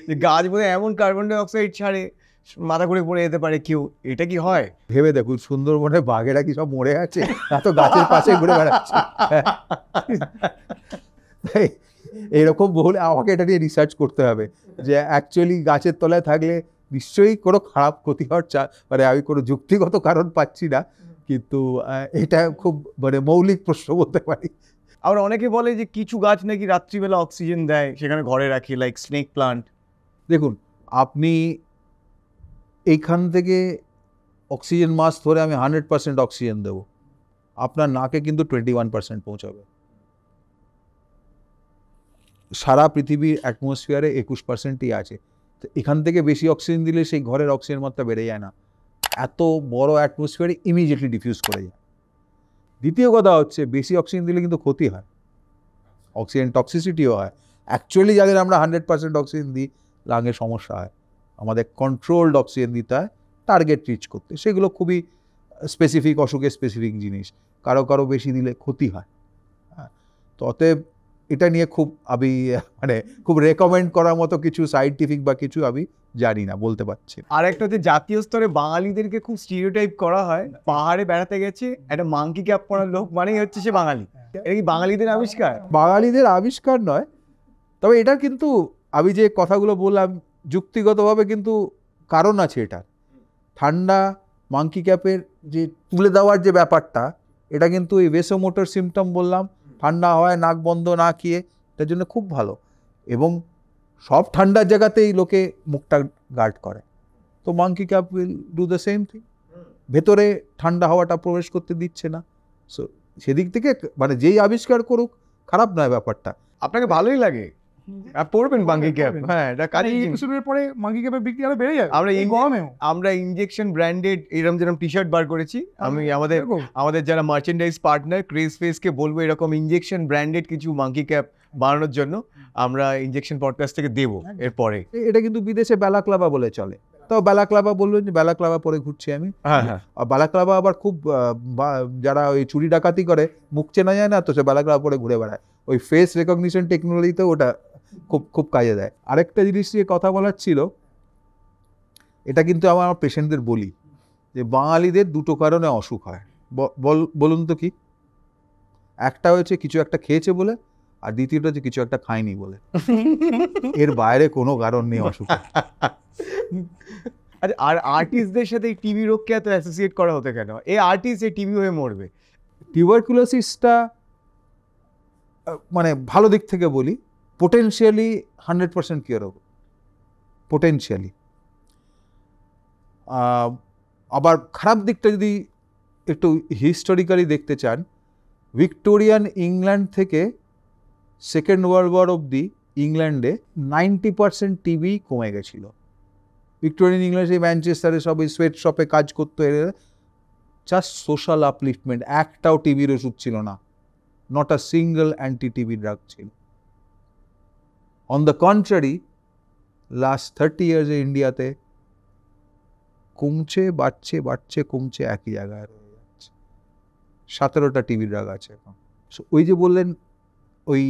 যে গাছ বোধহয় এমন কার্বন ডাই অক্সাইড ছাড়ে মাথা ঘুরে পড়ে যেতে পারে কেউ, এটা কি হয়? ভেবে দেখুন, সুন্দরবনে বাঘেরা কি সব মরে আছে, এত গাছের পাশে ঘুরে বেড়াচ্ছে। এরকম বলে আমাকে এটা নিয়ে রিসার্চ করতে হবে, যে অ্যাকচুয়ালি গাছের তলায় থাকলে নিশ্চয়ই কোনো খারাপ ক্ষতি হওয়ার মানে আমি কোনো যুক্তিগত কারণ পাচ্ছি না, কিন্তু এটা খুব মানে মৌলিক প্রশ্ন বলতে পারি। আবার অনেকে বলে যে কিছু গাছ নাকি রাত্রিবেলা অক্সিজেন দেয়, সেখানে ঘরে রাখি, লাইক স্নেক প্লান্ট। দেখুন, আপনি এইখান থেকে অক্সিজেন মাস্ক ধরে আমি 100% অক্সিজেন দেবো, আপনার নাকে কিন্তু 21% পৌঁছাবে। সারা পৃথিবীর অ্যাটমসফিয়ারে 21%ই আছে। তো এখান থেকে বেশি অক্সিজেন দিলে সেই ঘরের অক্সিজেন মাত্রা বেড়ে যায় না, এত বড় অ্যাটমসফিয়ারে ইমিডিয়েটলি ডিফিউজ করে যায়। দ্বিতীয় কথা হচ্ছে বেশি অক্সিজেন দিলে কিন্তু ক্ষতি হয়, অক্সিজেন টক্সিসিটিও হয়। অ্যাকচুয়ালি যাদের আমরা 100% অক্সিজেন দিই লাঙে সমস্যা হয়, আমাদের কন্ট্রোলড অক্সিজেন দিতে হয় টার্গেট রিচ করতে। সেগুলো খুবই স্পেসিফিক অসুখের স্পেসিফিক জিনিস, কারো কারো বেশি দিলে ক্ষতি হয়। হ্যাঁ, তো অতএব এটা নিয়ে খুব আমি মানে খুব রেকমেন্ড করার মতো কিছু সায়েন্টিফিক বা কিছু আমি জানি না, বলতে পারছি না। আর একটা হচ্ছে জাতীয় স্তরে বাঙালিদেরকে খুব স্টিরিওটাইপ করা হয়, পাহাড়ে বেড়াতে গেছে একটা মাঙ্কি ক্যাপ পরা লোক মানেই হচ্ছে সে বাঙালি। এটা কি বাঙালিদের আবিষ্কার? বাঙালিদের আবিষ্কার নয়, তবে এটা কিন্তু আমি যে কথাগুলো বললাম যুক্তিগতভাবে কিন্তু কারণ আছে এটা। ঠান্ডা মাঙ্কি ক্যাপের যে তুলে দেওয়ার যে ব্যাপারটা, এটা কিন্তু এই ভেসোমোটর সিমটম বললাম, ঠান্ডা হয় নাক বন্ধ না খেয়ে, এটার জন্য খুব ভালো। এবং সব ঠান্ডার জায়গাতেই লোকে মুখটা গার্ড করে, তো monkey cap will do the same thing. ভেতরে ঠান্ডা হাওয়াটা প্রবেশ করতে দিচ্ছে না। সো সেদিক থেকে মানে যেই আবিষ্কার করুক খারাপ নয় ব্যাপারটা। আপনাকে ভালোই লাগে, আর পরবেন মাঙ্কি ক্যাপ? হ্যাঁ, এটা আর কাজে এই এপিসোডের পরে মাঙ্কি ক্যাপের বিক্রি আরো বেড়ে যাবে আমরা এই গরমেও। আমরা ইনজেকশন ব্র্যান্ডেড এরকম যেরকম টি শার্ট বার করেছি, আমি এরকম? আমাদের যারা মার্চেন্ডাইজ পার্টনার ক্রেজ ফেসকে বলবো এরকম ইনজেকশন ব্র্যান্ডেড কিছু মাঙ্কি ক্যাপ বানানোর জন্য আমরা ইনজেকশন পডকাস্ট থেকে দেবো এরপরে। এটা কিন্তু বিদেশে ব্যালাক্লাবা বলে চলে, তো ব্যালাক্লাবা বলবেন যে ব্যালাক্লাবা পরে ঘুরছি আমি। হ্যাঁ হ্যাঁ, আর ব্যালাক্লাবা আবার খুব যারা ওই চুরি ডাকাতি করে মুখ চেনা যায় না, তো সে ব্যালাক্লাবা পরে ঘুরে বেড়ায়। ওই ফেস রেকগনিশন টেকনোলজিতে ওটা খুব খুব কাজে দেয়। আরেকটা জিনিস নিয়ে কথা বলার ছিল, এটা কিন্তু আমার পেশেন্টদের বলি যে বাঙালিদের দুটো কারণে অসুখ হয়। বলুন তো কি? একটা হচ্ছে কিছু একটা খেয়েছে বলে, আর দ্বিতীয়টা হচ্ছে কিছু একটা খায়নি বলে। এর বাইরে কোনো কারণ নেই অসুখ। আচ্ছা, আর আর্টিস্টদের সাথে এই টিবি রোগকে এত অ্যাসোসিয়েট করা হতে কেন? এই আর্টিস্ট এই টিবি হয়ে মরবে। টিউবারকুলোসিসটা মানে ভালো দিক থেকে বলি, পোটেনশিয়ালি 100% কিউরেবল, পোটেনশিয়ালি। আবার খারাপ দিকটা যদি একটু হিস্টোরিক্যালি দেখতে চান, ভিক্টোরিয়ান ইংল্যান্ড থেকে সেকেন্ড ওয়ার্ল্ড ওয়ার অবধি ইংল্যান্ডে 90% টিবি কমে গেছিল। ভিক্টোরিয়ান ইংল্যান্ড সেই ম্যানচেস্টারে সব ওই সোয়েট শপে কাজ করতো, জাস্ট সোশ্যাল আপলিফটমেন্ট, একটাও টিবির ওষুধ ছিল না, not a single anti TB drug ছিল। অন দ্য কন্ট্রারি, লাস্ট 30 ইয়ার্সে ইন্ডিয়াতে কমছে বাড়ছে বাড়ছে কমছে, একই জায়গায় রয়ে যাচ্ছে। 17টা টিবি ড্রাগ আছে এখন। সো ওই যে বললেন ওই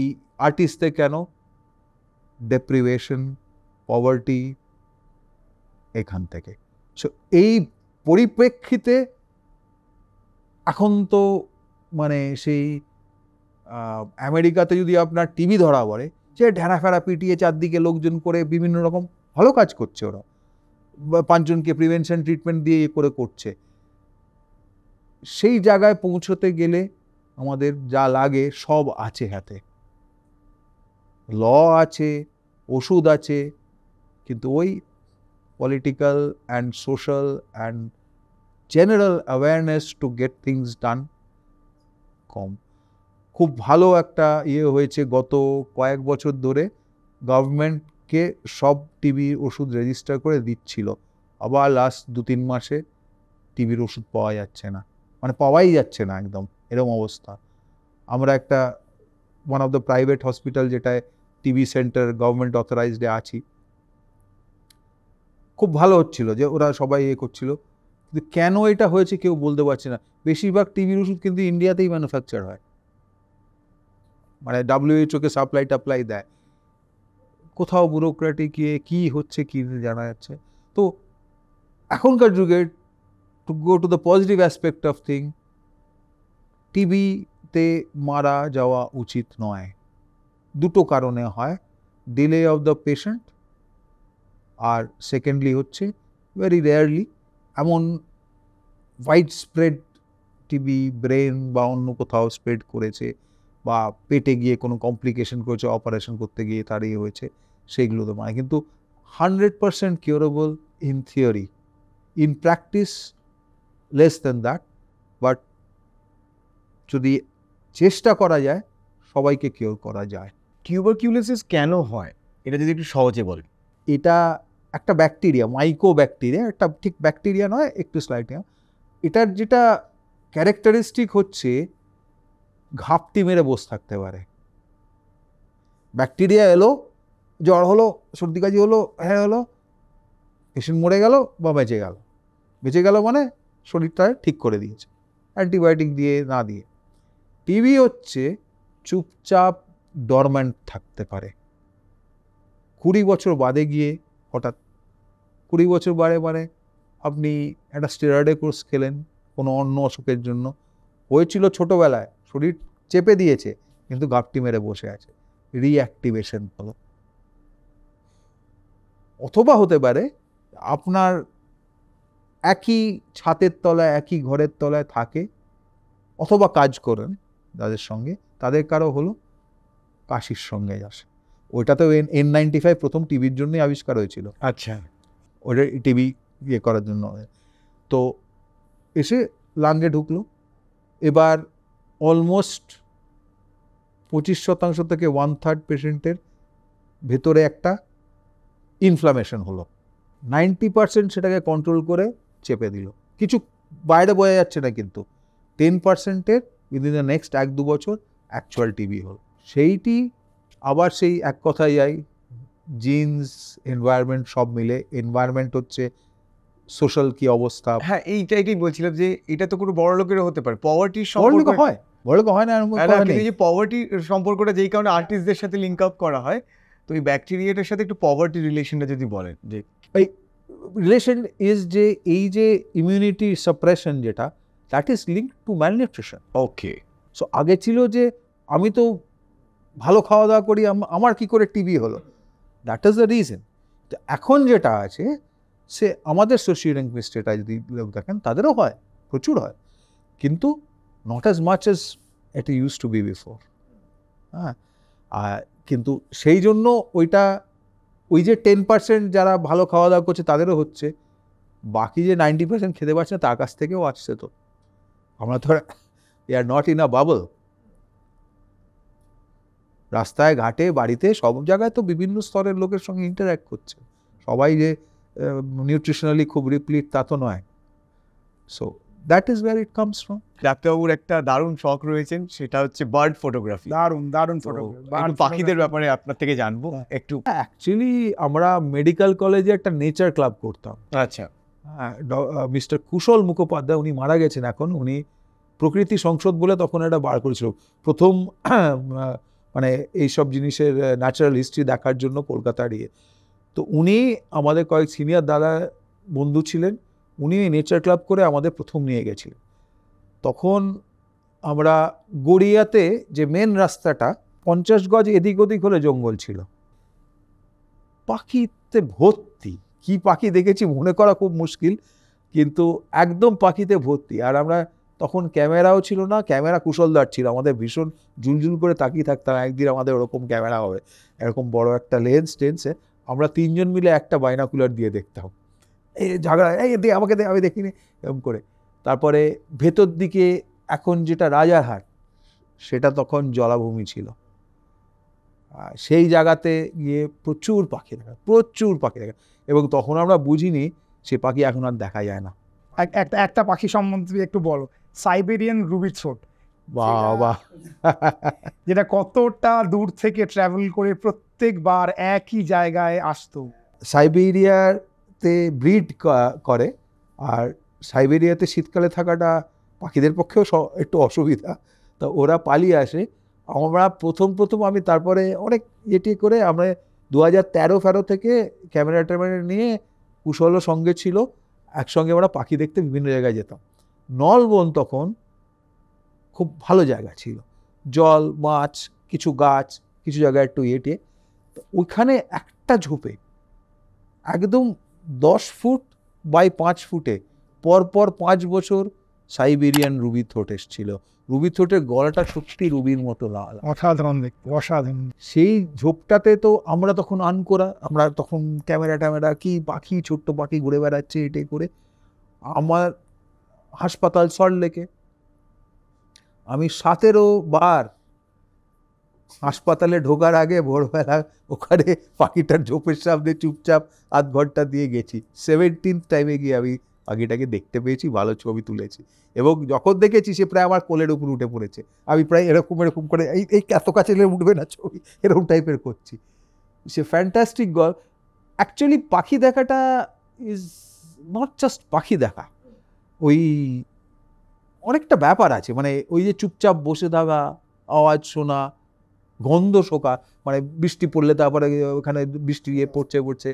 আর্টিস্টে কেন, ডেপ্রিভেশন, পভার্টি, এখান থেকে। সো এই পরিপ্রেক্ষিতে এখন তো মানে সেই আমেরিকাতে যদি আপনার টিবি ধরা পড়ে, সে ঢেরা ফেরা পিটিয়ে চারদিকে লোকজন করে বিভিন্ন রকম ভালো কাজ করছে, ওরা 5 জনকে প্রিভেনশন ট্রিটমেন্ট দিয়ে করে করছে। সেই জায়গায় পৌঁছতে গেলে আমাদের যা লাগে সব আছে হাতে, ল আছে, ওষুধ আছে, কিন্তু ওই political and social and general awareness to get things done কম। খুব ভালো একটা হয়েছে গত কয়েক বছর ধরে, গভর্নমেন্টকে সব টিবির ওষুধ রেজিস্টার করে দিচ্ছিল, আবার লাস্ট 2-3 মাসে টিবির ওষুধ পাওয়া যাচ্ছে না, মানে পাওয়াই যাচ্ছে না একদম, এরকম অবস্থা। আমরা একটা one of the private hospital যেটায় টিবি সেন্টার গভর্নমেন্ট অথরাইজডে আছি, খুব ভালো হচ্ছিল যে ওরা সবাই করছিল, কিন্তু কেন এটা হয়েছে কেউ বলতে পারছে না। বেশিরভাগ টিবির ওষুধ কিন্তু ইন্ডিয়াতেই ম্যানুফ্যাকচার হয়, মানে WHO-কে সাপ্লাই টাপ্লাই দেয়, কোথাও ব্যুরোক্রেটিক কি হচ্ছে কি জানা যাচ্ছে। তো এখনকার যুগে to go to the positive aspect of thing, টিবিতে মারা যাওয়া উচিত নয়। দুটো কারণে হয়, ডিলে অফ দ্য পেশেন্ট, আর সেকেন্ডলি হচ্ছে ভেরি রেয়ারলি এমন ওয়াইড স্প্রেড টিবি ব্রেন বা অন্য কোথাও স্প্রেড করেছে, বা পেটে গিয়ে কোনো কমপ্লিকেশন করেছে, অপারেশন করতে গিয়ে তার হয়েছে, সেইগুলো তো মানে। কিন্তু 100% curable in theory, in practice less than that, but যদি চেষ্টা করা যায় সবাইকে কিওর করা যায়। টিউবারকিউলোসিস কেন হয় এটা যদি একটু সহজে বলেন। এটা একটা ব্যাকটেরিয়া, মাইকো ব্যাকটেরিয়া, একটা ঠিক ব্যাকটেরিয়া নয়, একটু স্লাইটলি। এটার যেটা ক্যারেক্টারিস্টিক হচ্ছে ঘাপটি মেরে বসে থাকতে পারে। ব্যাকটেরিয়া এলো, জ্বর হলো, সর্দি কাশি হলো, হ্যাঁ হলো, পেশেন্ট মরে গেল বা বেঁচে গেল। বেঁচে গেল মানে শরীরটা ঠিক করে দিয়েছে, অ্যান্টিবায়োটিক দিয়ে না দিয়ে। টিবি হচ্ছে চুপচাপ ডরম্যান্ট থাকতে পারে, 20 বছর বাদে গিয়ে হঠাৎ 20 বছর বারে বারে আপনি একটা স্টেরয়েডের কোর্স খেলেন কোনো অন্য অসুখের জন্য, হয়েছিল ছোটোবেলায়, শরীর চেপে দিয়েছে কিন্তু গাপটি মেরে বসে আছে, রিঅ্যাক্টিভেশন হলো। অথবা হতে পারে আপনার একই ছাদের তলায় একই ঘরের তলায় থাকে অথবা কাজ করেন তাদের সঙ্গে, তাদের কারো হলো কাশির সঙ্গে আসে। ওইটাতেও N95 প্রথম টিবির জন্যই আবিষ্কার হয়েছিল। আচ্ছা, ওটা টিবি ইয়ে করার জন্য। তো এসে লাঙ্গে ঢুকলো, এবার অলমোস্ট 25% থেকে 1/3 পেশেন্টের ভেতরে একটা ইনফ্লামেশন হলো, 90% সেটাকে কন্ট্রোল করে চেপে দিল, কিছু বাইরে বোঝা যাচ্ছে না, কিন্তু 10%-এর উইদিন দ্য নেক্সট 1-2 বছর অ্যাকচুয়াল টিবি হলো। সেইটি আবার সেই এক কথায় যাই, জিনস, এনভায়রনমেন্ট সব মিলে। এনভায়রনমেন্ট হচ্ছে সোশ্যাল কি অবস্থা। হ্যাঁ এইটাই বলছিলাম যে এটা তো কোনো বড় লোকেরও হতে পারে, পভার্টির বড়লোক সম্পর্ক হয়, বড়লোক হয় না এরকম কথা নেই। কিন্তু যে পভার্টি সম্পর্কটা যেই কারণে আর্টিস্টদের সাথে লিঙ্ক আপ করা হয়, তো এই ব্যাকটেরিয়াটার সাথে একটু পভার্টি রিলেশনটা যদি বলেন যে রিলেশন ইজ যে এই যে ইমিউনিটি সাপ্রেশন যেটা, that is link to malnutrition. Okay. So আগে ছিল যে আমি তো ভালো খাওয়া দাওয়া করি, আমার কি করে টিবি হলো, দ্যাট ইজ দ্য রিজন। তো এখন যেটা আছে সে আমাদের সোশিওলিঙ্গুইস্টটা যদি লোক দেখেন তাদেরও হয়, প্রচুর হয়, কিন্তু not as much as it use to be before. হ্যাঁ, কিন্তু সেই জন্য ওইটা ওই যে 10% যারা ভালো খাওয়া দাওয়া করছে তাদেরও হচ্ছে, বাকি যে 90% খেতে পারছে না তার কাছ থেকেও আসছে। তো আমরা তো we are not in a bubble. রাস্তায় ঘাটে বাড়িতে সব জায়গায় তো বিভিন্ন স্তরের লোকের সঙ্গে ইন্টারঅ্যাক্ট করছে, সবাই যে নিউট্রিশনালি খুব রিপ্লিট তা তো নয়। So that is wire it comes from. ডাক্তারবাবুর একটা দারুণ শখ রয়েছেন, সেটা হচ্ছে বার্ড ফটোগ্রাফি। দারুণ দারুণ তো ফটোগ্রাফি। একটু পাখিদের ব্যাপারে আপনার থেকে জানবো একটু। অ্যাকচুয়ালি আমরা মেডিকেল কলেজে একটা নেচার ক্লাব করতাম। আচ্ছা, মিস্টার কুশল মুখোপাধ্যায়, উনি মারা গেছেন এখন, উনি প্রকৃতি সংসদ বলে তখন একটা বার করেছিল প্রথম, মানে এইসব জিনিসের ন্যাচারাল হিস্ট্রি দেখার জন্য কলকাতার ইয়ে। তো উনি আমাদের কয়েক সিনিয়র দাদা বন্ধু ছিলেন, উনি নেচার ক্লাব করে আমাদের প্রথম নিয়ে গেছিলেন। তখন আমরা গড়িয়াতে যে মেন রাস্তাটা 50 গজ এদিক ওদিক হলে জঙ্গল ছিল, পাখিতে ভর্তি। কি পাখি দেখেছি মনে করা খুব মুশকিল, কিন্তু একদম পাখিতে ভর্তি। আর আমরা তখন ক্যামেরাও ছিল না, ক্যামেরা কুশলদার ছিল, আমাদের ভীষণ জুলজুল করে তাকিয়ে থাকতাম একদিন আমাদের ওরকম ক্যামেরা হবে, এরকম বড় একটা টেন্সে আমরা 3 জন মিলে একটা বাইনাকুলার দিয়ে দেখতাম, এই ঝগড়া, এই দে আমাকে দে, আমি দেখিনি, এরকম করে। তারপরে ভেতর দিকে এখন যেটা রাজারহাট, সেটা তখন জলাভূমি ছিল, সেই জায়গাতে গিয়ে প্রচুর পাখি দেখা, প্রচুর পাখি দেখা, এবং তখন আমরা বুঝিনি সে পাখি এখন আর দেখা যায় না। একটা পাখি সম্বন্ধে একটু বলো, সাইবেরিয়ান রুবি থ্রোট, বাবা, যেটা কতটা দূর থেকে ট্রাভেল করে প্রত্যেকবার একই জায়গায় আসতো। সাইবেরিয়াতে ব্রিড করে, আর সাইবেরিয়াতে শীতকালে থাকাটা পাখিদের পক্ষেও একটু অসুবিধা, তো ওরা পালিয়ে আসে। আমরা প্রথম আমি তারপরে অনেক ইয়েটি করে আমরা 2013-14 থেকে ক্যামেরা ট্যামেরা নিয়ে, কুশলও সঙ্গে ছিল, একসঙ্গে আমরা পাখি দেখতে বিভিন্ন জায়গায় যেতাম। নলবন তখন খুব ভালো জায়গা ছিল, জল, মাছ, কিছু গাছ, কিছু জায়গায় একটু ইয়েটে। ওইখানে একটা ঝোপে একদম 10 ফুট বাই 5 ফুটে পরপর 5 বছর সাইবেরিয়ান রুবি থ্রোট এসেছিল। রুবি থ্রোটের গলাটা সত্যি রুবির মতো লাল, অসাধারণ দেখতে, অসাধারণ। সেই ঝোপটাতে তো আমরা তখন আনকোরা, আমরা তখন ক্যামেরা কি পাখি, ছোট্ট পাখি ঘুরে বেড়াচ্ছে এটাই করে। হাসপাতাল সল্টলেকে, আমি 17 বার হাসপাতালে ঢোকার আগে ভোরবেলা ওখানে পাখিটার ঝোপের সামনে চুপচাপ আধ ঘন্টা দিয়ে গেছি। 17th টাইমে গিয়ে আমি পাখিটাকে দেখতে পেয়েছি, ভালো ছবি তুলেছি, এবং যখন দেখেছি সে প্রায় আমার কোলের উপর উঠে পড়েছে, আমি প্রায় এরকম করে এই এত কাছে উঠবে না ছবি, এরকম টাইপের করছি। সে ফ্যান্টাস্টিক গল। অ্যাকচুয়ালি পাখি দেখাটা ইজ নট জাস্ট পাখি দেখা, ওই অনেকটা ব্যাপার আছে, মানে ওই যে চুপচাপ বসে থাকা, আওয়াজ শোনা, গন্ধ শোকা, মানে বৃষ্টি পড়লে তারপরে ওখানে বৃষ্টি পড়ছে,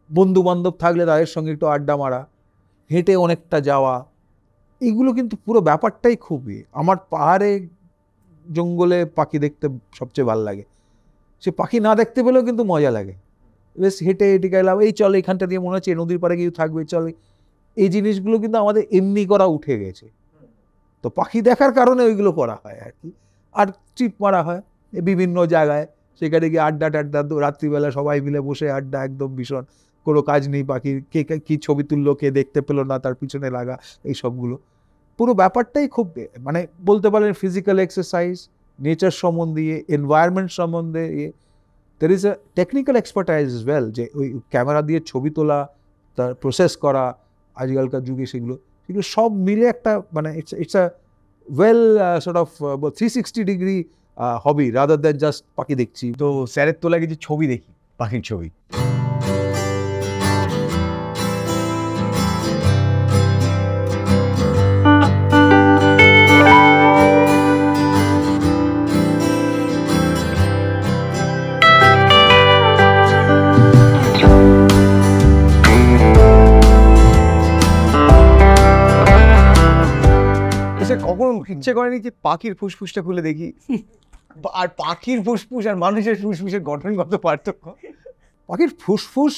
বন্ধু বান্ধব থাকলে তাদের সঙ্গে একটু আড্ডা মারা, হেঁটে অনেকটা যাওয়া, এইগুলো কিন্তু পুরো ব্যাপারটাই খুবই। আমার পাহাড়ে জঙ্গলে পাখি দেখতে সবচেয়ে ভালো লাগে, সে পাখি না দেখতে পেলেও কিন্তু মজা লাগে। বেশ হেঁটে গেলাম, এই চল এখানটা দিয়ে মনে হচ্ছে নদীর পাড়ে কিছু থাকবে, চলে, এই জিনিসগুলো কিন্তু আমাদের এমনি করা উঠে গেছে। তো পাখি দেখার কারণে ওইগুলো করা হয় আর কি। আর ট্রিপ মারা হয় বিভিন্ন জায়গায়, সেখানে গিয়ে আড্ডা টাড্ডা, রাত্রিবেলা সবাই মিলে বসে আড্ডা, একদম ভীষণ, কোনো কাজ নেই, পাখির কে কী ছবি তুললো, কে দেখতে পেলো না, তার পিছনে লাগা, এই সবগুলো পুরো ব্যাপারটাই খুব, মানে বলতে পারেন ফিজিক্যাল এক্সারসাইজ, নেচার সম্বন্ধে, এনভায়রনমেন্ট সম্বন্ধে, there is a technical expertise is well, যে ওই ক্যামেরা দিয়ে ছবি তোলা, তার প্রসেস করা আজকালকার যুগে, সেগুলো সব মিলে একটা, মানে it's a well sort of 360 degree hobby rather than just পাখি দেখছি। তো স্যারের তোলা কিছু ছবি দেখি, পাখির ছবি। কখনো ইচ্ছে করেনি যে পাখির ফুসফুসটা খুলে দেখি, আর পাখির ফুসফুস আর মানুষের ফুসফুসের গঠনগত পার্থক্য? পাখির ফুসফুস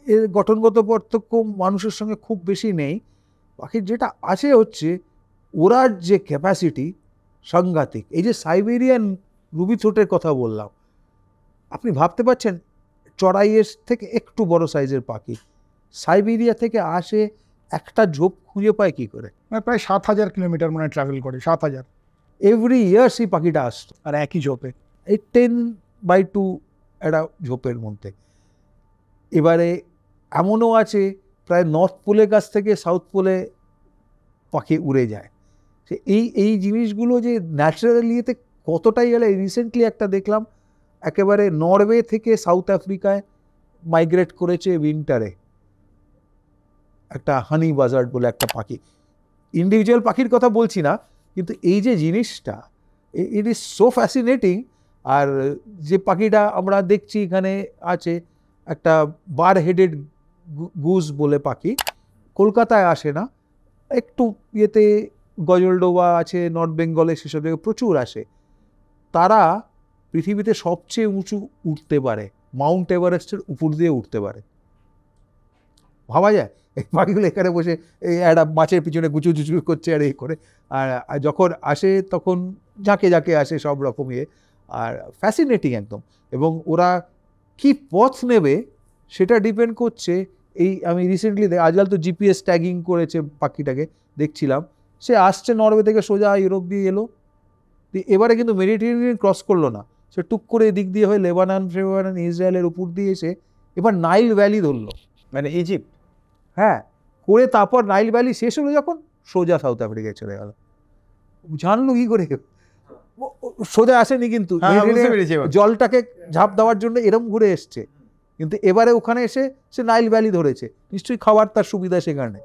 এর গঠনগত পার্থক্য মানুষের সঙ্গে খুব বেশি নেই। পাখির যেটা আছে হচ্ছে ওড়ার যে ক্যাপাসিটি সাংঘাতিক। এই যে সাইবেরিয়ান রুবি থ্রোটের কথা বললাম, আপনি ভাবতে পারছেন চড়াইয়ের থেকে একটু বড় সাইজের পাখি সাইবেরিয়া থেকে আসে, একটা ঝোপ খুঁজে পায় কি করে? মানে প্রায় 7,000 কিলোমিটার মনে ট্রাভেল করে, 7,000 এভরি ইয়ার সেই পাখিটা আসতো, আর একই ঝোপে, এই 10/2 একটা ঝোপের মধ্যে। এবারে এমনও আছে প্রায় নর্থ পোলের কাছ থেকে সাউথ পোলে পাখি উড়ে যায়। সে এই জিনিসগুলো যে ন্যাচারালিতে কতটাই গেলে, রিসেন্টলি একটা দেখলাম একেবারে নরওয়ে থেকে সাউথ আফ্রিকায় মাইগ্রেট করেছে উইন্টারে, একটা হানি বাজার্ড বলে একটা পাখি। ইন্ডিভিজুয়াল পাখির কথা বলছি না, কিন্তু এই যে জিনিসটা, ইট ইজ সো ফ্যাসিনেটিং। আর যে পাখিটা আমরা দেখছি এখানে আছে, একটা বার হেডেড গুজ বলে পাখি, কলকাতায় আসে না, একটু ইয়েতে গজলডোবা আছে, নর্থ বেঙ্গলে, সেসব জায়গায় প্রচুর আসে। তারা পৃথিবীতে সবচেয়ে উঁচু উঠতে পারে, মাউন্ট এভারেস্টের উপর দিয়ে উঠতে পারে। ভাবা যায় এই পাখিগুলো এখানে বসে এই একটা মাছের পিছনে গুচু চুচু করছে আর এই করে, আর যখন আসে তখন ঝাঁকে ঝাঁকে আসে সব রকম ইয়ে, আর ফ্যাসিনেটিং একদম। এবং ওরা কি পথ নেবে সেটা ডিপেন্ড করছে। এই আমি রিসেন্টলি আজকাল তো জিপিএস ট্যাগিং করেছে পাখিটাকে, দেখছিলাম সে আসছে নরওয়ে থেকে সোজা ইউরোপ দিয়ে এলো, এবারে কিন্তু মেডিটেরিয়ান ক্রস করলো না, সে টুক করে এদিক দিয়ে হয়ে লেবানন ইসরায়েলের উপর দিয়ে এসে এবার নাইল ভ্যালি ধরলো, মানে ইজিপ্ট, হ্যাঁ, করে তারপর নাইল ভ্যালি শেষ হলো যখন সোজা সাউথ আফ্রিকায় চলে গেল। জানলো কি করে? সোজা আসেনি কিন্তু, জলটাকে ঝাঁপ দেওয়ার জন্য এরম ঘুরে এসছে, কিন্তু এবারে ওখানে এসে সে নাইল ভ্যালি ধরেছে, নিশ্চয়ই খাবার তার সুবিধা সেখানে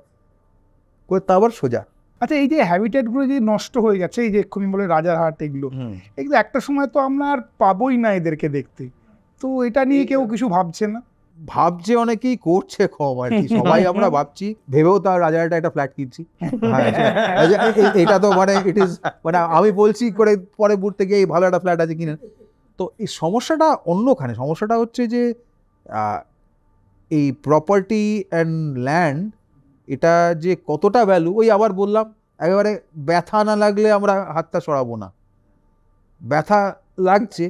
করে, তারপর সোজা। আচ্ছা, এই যে হ্যাবিটেটগুলো যে নষ্ট হয়ে গেছে, এই যে এক্ষুনি বলে রাজারহাট, এগুলো একটা সময় তো আমরা আর পাবোই না এদেরকে দেখতে, তো এটা নিয়ে কেউ কিছু ভাবছে না? ভাবছে, অনেকেই করছে কম আর কি, সবাই আমরা ভাবছি, ভেবেও তার রাজারহাটে একটা ফ্ল্যাট কিনছি। এটা তো মানে ইট ইজ, মানে আমি বলছি করে পরে বুঝতে গিয়ে ভালো একটা ফ্ল্যাট আছে কিনা। তো এই সমস্যাটা অন্যখানে, সমস্যাটা হচ্ছে যে এই প্রপার্টি অ্যান্ড ল্যান্ড, এটা যে কতটা ভ্যালু, ওই আবার বললাম একেবারে ব্যথা না লাগলে আমরা হাতটা সরাবো না। ব্যথা লাগছে,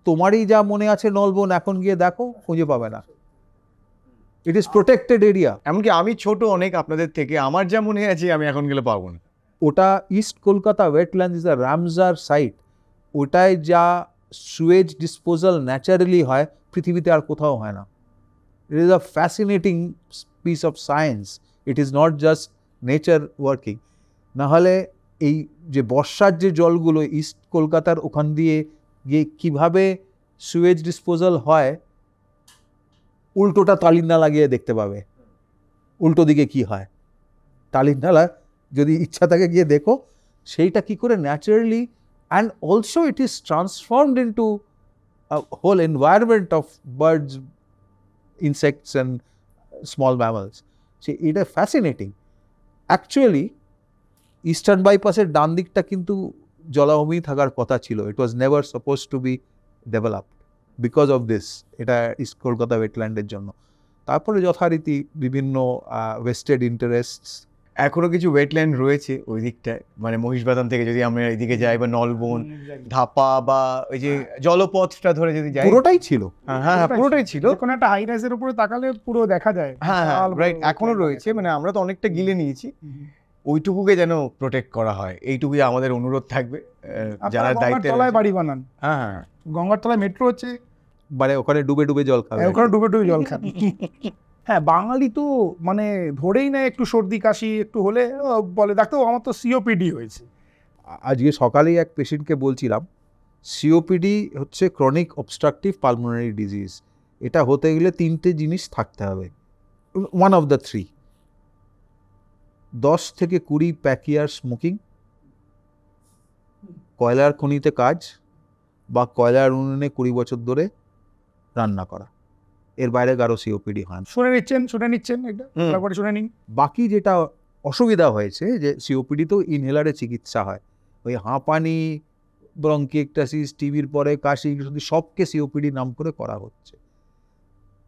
তোমারই যা মনে আছে নলবন, এখন গিয়ে দেখো খুঁজে পাবে না। It is protected area. এমনকি আমি ছোট অনেক আপনাদের থেকে, আমার যা মনে আছে আমি এখন গেলে পাবো না। ওটা East Kolkata wetland is a Ramsar site. ওটায় যা সুয়েজ ডিসপোজাল ন্যাচারালি হয় পৃথিবীতে আর কোথাও হয় না। It is a fascinating piece of science, it is not just nature working. নাহলে এই যে বর্ষার যে জলগুলো ইস্ট কলকাতার ওখান দিয়ে গিয়ে কীভাবে সুয়েজ ডিসপোজাল হয়, উল্টোটা টালির নালা গিয়ে দেখতে পাবে উল্টো দিকে কি হয়। টালির নালা যদি ইচ্ছা থাকে গিয়ে দেখো সেইটা কি করে naturally, and also it is transformed into whole environment of birds, insects and small mammals. সে এটা ফ্যাসিনেটিং। অ্যাকচুয়ালি ইস্টার্ন বাইপাসের ডান দিকটা কিন্তু জলাভূমি থাকার কথা ছিল। It was never suppose to be developed because of this, এটা ইস্ট কলকাতা ওয়েটল্যান্ডের জন্য। তারপরে যথারীতি বিভিন্ন ওয়েস্টেড ইন্টারেস্টস। এখনো কিছু ওয়েটল্যান্ড রয়েছে ওই দিকটায়, মানে মহিষবাদান থেকে যদি আমরা এদিকে যাই বা নলবন, ধাপা বা ওই যে জলপথটা ধরে যদি যাই, পুরোটাই ছিল। হ্যাঁ পুরোটাই ছিল। কোনো একটা হাই রাইজের উপরে তাকালে পুরো দেখা যায়। হ্যাঁ বিশাল বড় রাইট, এখনো wetland রয়েছে। দেখা মানে আমরা তো অনেকটা গিলে নিয়েছি, হুম। ওইটুকুকে যেন প্রোটেক্ট করা হয়, এইটুকুই আমাদের অনুরোধ থাকবে যারা আপনারা দায়িত্বে গঙ্গার তলায় রয়েছে। বাড়ি বানান, হ্যাঁ হ্যাঁ গঙ্গার তলায় মেট্রো হচ্ছে, মানে ওখানে ডুবে ডুবে জল খাবে। ওখানে ডুবে ডুবে জল খান। হ্যাঁ, বাঙালি তো মানে ধরেই নেয় একটু সর্দি কাশি একটু হলে বলে ডাক্তার আমার তো সিওপিডি হয়েছে। আজকে সকালেই এক পেশেন্টকে বলছিলাম, সিওপিডি হচ্ছে ক্রনিক অবস্ট্রাকটিভ পালমোনারি ডিজিজ। এটা হতে গেলে 3টে জিনিস থাকতে হবে, ওয়ান অফ দ্য 3। 10 থেকে 20 প্যাক ইয়ার স্মোকিং, কয়লার খনিতে কাজ বা কয়লার উনুনে 20 বছর ধরে রান্না করা, এর বাইরে কারো সিওপিডি হয় না। শুনে নিচ্ছেন এটা তারপরে শুনে নিন। বাকি যেটা অসুবিধা হয়েছে যে সিওপিডিতেও ইনহেলারে চিকিৎসা হয়, ওই হাঁপানি, ব্রঙ্কিএক্টাসিস, টিবির পরে কাশি, সবকে সিওপিডি নাম করে করা হচ্ছে।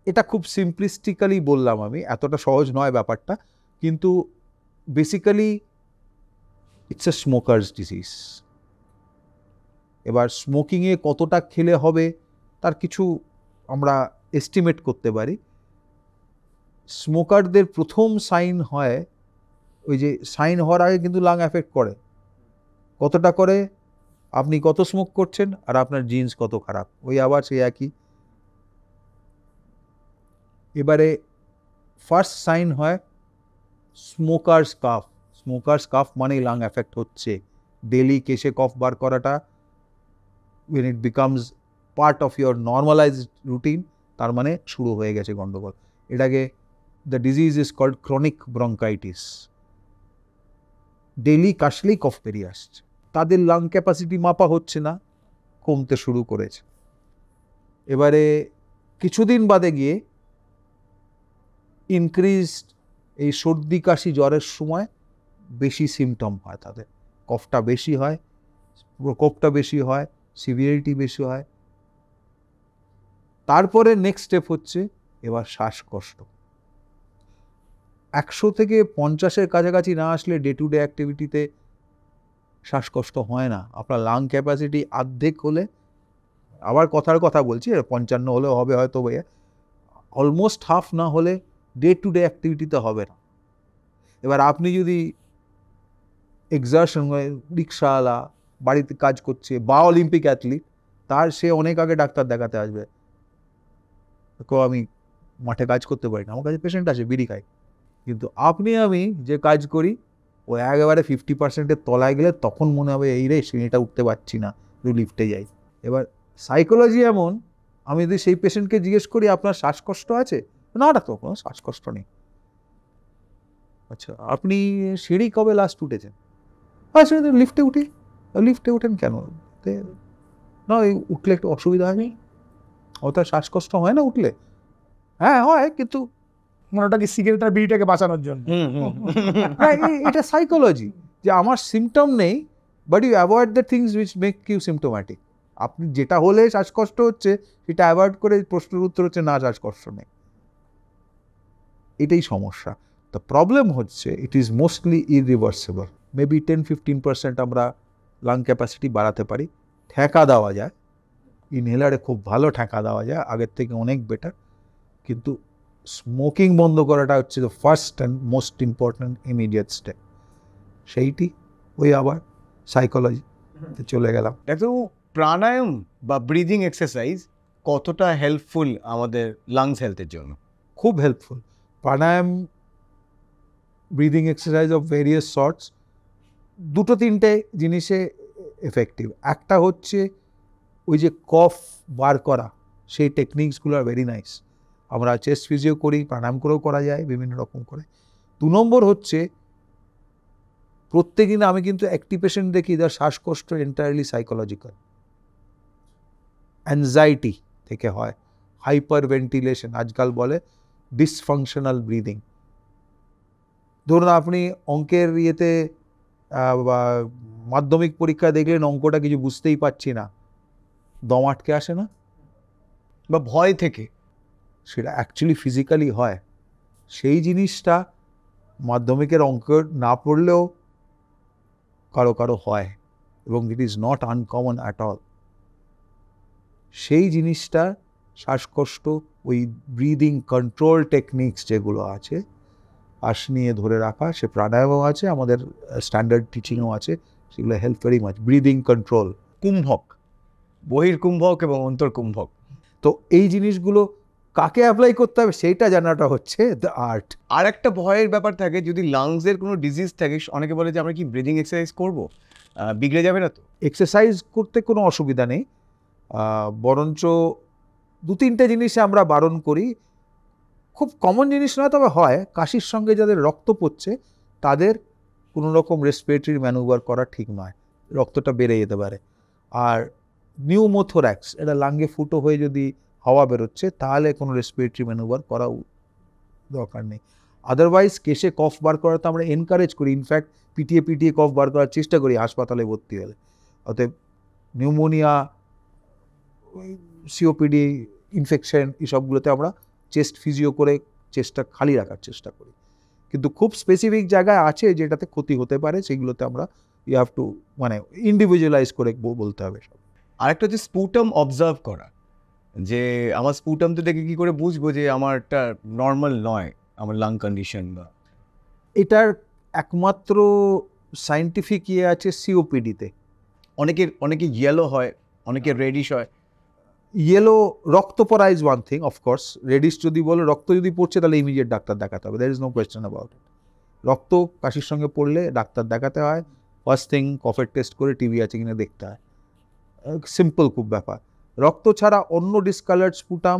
এটা খুব সিম্পলিস্টিক্যালি বললাম আমি, এতটা সহজ নয় ব্যাপারটা, কিন্তু basically it's a smokers disease. এবার স্মোকিংয়ে কতটা খেলে হবে তার কিছু আমরা এস্টিমেট করতে পারি। স্মোকারদের প্রথম সাইন হয়, ওই যে সাইন হওয়ার আগে কিন্তু লাং এফেক্ট করে। কতটা করে? আপনি কত স্মোক করছেন আর আপনার জিন্স কত খারাপ, ওই আবার সেই একই। এবারে ফার্স্ট সাইন হয় স্মোকার্স কাফ। স্মোকার্স কাফ মানেই লাং এফেক্ট হচ্ছে। ডেলি কেশে কফ বার করাটা, when it becomes part of your normalized routine, তার মানে শুরু হয়ে গেছে গন্ডগোল। এটাকে the disease is called chronic bronchitis. Daily কাশলেই কফ বেরিয়ে আসছে, তাদের লাং ক্যাপাসিটি মাপা হচ্ছে না, কমতে শুরু করেছে। এবারে কিছুদিন বাদে গিয়ে ইনক্রিজড এই সর্দি কাশি জ্বরের সময় বেশি সিমটম হয়, তাদের কফটা বেশি হয়, প্রকোপটা বেশি হয়, সিভিয়ারিটি বেশি হয়। তারপরে নেক্সট স্টেপ হচ্ছে এবার শ্বাসকষ্ট। 100 থেকে 50-এর কাছাকাছি না আসলে ডে টু ডে অ্যাক্টিভিটিতে শ্বাসকষ্ট হয় না। আপনার লাং ক্যাপাসিটি অর্ধেক হলে, আবার কথার কথা বলছি, 55 হলেও হবে হয়তো, অলমোস্ট হাফ না হলে ডে টু ডে অ্যাক্টিভিটিতে হবে না। এবার আপনি যদি এক্সারশন, রিক্সাওয়ালা বাড়িতে কাজ করছে বা অলিম্পিক অ্যাথলিট, তার সে অনেক আগে ডাক্তার দেখাতে আসবে। আমি মাঠে কাজ করতে পারি না, আমার কাছে পেশেন্ট আছে, বিড়ি খাই। কিন্তু আপনি আমি যে কাজ করি, ও একেবারে 50%-এর তলায় গেলে তখন মনে হবে এই রে সিঁড়িটা উঠতে পারছি না, একটু লিফটে যাই। এবার সাইকোলজি এমন, আমি যদি সেই পেশেন্টকে জিজ্ঞেস করি আপনার শ্বাসকষ্ট আছে, না ডাক্তার কোনো শ্বাসকষ্ট নেই। আচ্ছা, আপনি সিঁড়ি কবে লাস্ট উঠেছেন? আচ্ছা, লিফটে উঠি। লিফটে উঠেন কেন? না, ওই উঠলে একটু অসুবিধা হয়নি, ওটা শ্বাসকষ্ট হয় না উঠলে? হ্যাঁ হয়, কিন্তু ওটা কি সিগারেট আর বিড়িটাকে বাঁচানোর জন্য? এটা সাইকোলজি, যে আমার সিমটম নেই, but you avoid the things which make you symptomatic. আপনি যেটা হলে শ্বাসকষ্ট হচ্ছে সেটা অ্যাভয়েড করে প্রশ্নের উত্তর হচ্ছে না, শ্বাসকষ্ট নেই। এটাই সমস্যা। দ্য প্রবলেম হচ্ছে it is mostly irreversible. Maybe 10-15% আমরা লাং ক্যাপাসিটি বাড়াতে পারি, ঠেকা দেওয়া যায়, ইনহেলারে খুব ভালো ঠেকা দেওয়া যায়, আগের থেকে অনেক বেটার। কিন্তু স্মোকিং বন্ধ করাটা হচ্ছে the first and most important immediate step. সেইটি ওই আবার সাইকোলজিতে চলে গেলাম। ডাক্তারবাবু, প্রাণায়াম বা ব্রিদিং এক্সারসাইজ কতটা হেল্পফুল আমাদের লাংস হেলথের জন্য? খুব helpful. Pranayama, breathing exercise of various sorts, দুটো তিনটে জিনিসে এফেক্টিভ। একটা হচ্ছে ওই যে কফ বার করা, সেই টেকনিক্সগুলো আর ভেরি নাইস। আমরা চেস্ট ফিজিও করি, প্রাণায়াম করেও করা যায় বিভিন্ন রকম করে। 2 নম্বর হচ্ছে প্রত্যেকদিন আমি কিন্তু একটি পেশেন্ট দেখি যার শ্বাসকষ্ট এন্টায়ারলি সাইকোলজিক্যাল, অ্যাংজাইটি থেকে হয়, হাইপার ভেন্টিলেশন, আজকাল বলে ডিসফাংশনাল ব্রিদিং। ধরুন আপনি অঙ্কের ইয়েতে বা মাধ্যমিক পরীক্ষা দেখলেন অঙ্কটা কিছু বুঝতেই পারছি না, দম আটকে আসে না, বা ভয় থেকে, সেটা অ্যাকচুয়ালি ফিজিক্যালি হয়। সেই জিনিসটা মাধ্যমিকের অঙ্ক না পড়লেও কারো কারো হয়, এবং it is not uncommon at all. সেই জিনিসটা শ্বাসকষ্ট, ওই ব্রিদিং কন্ট্রোল টেকনিক্স যেগুলো আছে, শ্বাস নিয়ে ধরে রাখা, সে প্রাণায়ামও আছে, আমাদের স্ট্যান্ডার্ড টিচিংও আছে, সেগুলো help very much. Breathing control, কুম্ভক, বহির্কুম্ভক এবং অন্তর্কুম্ভক, তো এই জিনিসগুলো কাকে অ্যাপ্লাই করতে হবে সেইটা জানাটা হচ্ছে দ্য আর্ট। আর একটা ভয়ের ব্যাপার থাকে, যদি লাংসের কোনো ডিজিজ থাকে, অনেকে বলে যে আমরা কি ব্রিদিং এক্সারসাইজ করবো, বিগড়ে যাবে না তো? এক্সারসাইজ করতে কোনো অসুবিধা নেই, বরঞ্চ 2-3টে জিনিসে আমরা বারণ করি। খুব কমন জিনিস নয়, তবে হয়, কাশির সঙ্গে যাদের রক্ত পড়ছে তাদের কোনো রকম রেসপিরেটরি ম্যানুভার করা ঠিক নয়, রক্তটা বেড়ে যেতে পারে। আর নিউমোথোরাক্স, এটা লাঙ্গে ফুটো হয়ে যদি হাওয়া বেরোচ্ছে, তাহলে কোনো রেসপিরেটরি ম্যানুভার করা দরকার নেই। আদারওয়াইজ কেসে কফ বার করা তো আমরা এনকারেজ করি, ইনফ্যাক্ট পিটিয়ে কফ বার করার চেষ্টা করি হাসপাতালে ভর্তি হলে। অতএব নিউমোনিয়া, সিওপিডি, ইনফেকশন, এসবগুলোতে আমরা চেস্ট ফিজিও করে চেস্টটা খালি রাখার চেষ্টা করি। কিন্তু খুব স্পেসিফিক জায়গায় আছে যেটাতে ক্ষতি হতে পারে, সেগুলোতে আমরা ইউ হ্যাভ টু মানে ইন্ডিভিজুয়ালাইজ করে বলতে হবে সব। আরেকটা হচ্ছে স্পুটাম অবজার্ভ করা, যে আমার স্পুটামটা দেখে কি করে বুঝবো যে আমারটা নর্মাল নয়, আমার লাং কন্ডিশন। বা এটার একমাত্র সায়েন্টিফিক ইয়ে আছে সিওপিডিতে। অনেকে ইয়েলো হয়, অনেকে রেডিশ হয়। ইয়েলো, রক্ত পড়া is one thing, of course. Reddish যদি বলো, রক্ত যদি পড়ছে তাহলে ইমিডিয়েট ডাক্তার দেখাতে হবে, there is no question about it. রক্ত কাশির সঙ্গে পড়লে ডাক্তার দেখাতে হয়, ফার্স্ট থিং কফের টেস্ট করে টিবি আছে কিনা দেখতে হয়, সিম্পল খুব ব্যাপার। রক্ত ছাড়া অন্য ডিসকালার্ড স্পুটাম,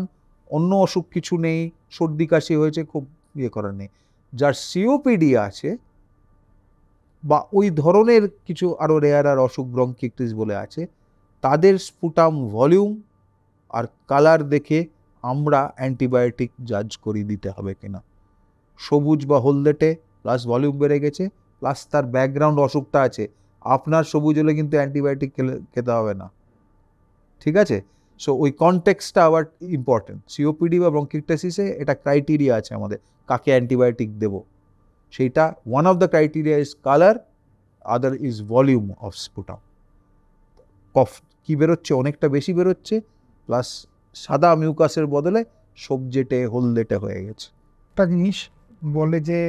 অন্য অসুখ কিছু নেই, সর্দি কাশি হয়েছে, খুব ইয়ে করার নেই। যার সিওপিডি আছে বা ওই ধরনের কিছু আরও রেয়ার আর অসুখ, ব্রঙ্কিটিস বলে আছে, তাদের স্পুটাম ভলিউম আর কালার দেখে আমরা অ্যান্টিবায়োটিক জাজ করি দিতে হবে কিনা। সবুজ বা হলদেটে প্লাস ভলিউম বেড়ে গেছে প্লাস তার ব্যাকগ্রাউন্ড অসুখটা আছে, আপনার সবুজ হলে কিন্তু অ্যান্টিবায়োটিক খেতে হবে না, ঠিক আছে? সো ওই কনটেক্সটটা আবার ইম্পর্টেন্ট। সিওপিডি বা ব্রঙ্কিকটাইটিসে এটা ক্রাইটেরিয়া আছে আমাদের, কাকে অ্যান্টিবায়োটিক দেব। সেইটা one of the criteria is colour, other is volume of sputum. কফ কী বেরোচ্ছে, অনেকটা বেশি বেরোচ্ছে, প্লাস সাদা মিউকাসের বদলে সবজেটে হলদেটে হয়ে গেছে। একটা জিনিস বলে যে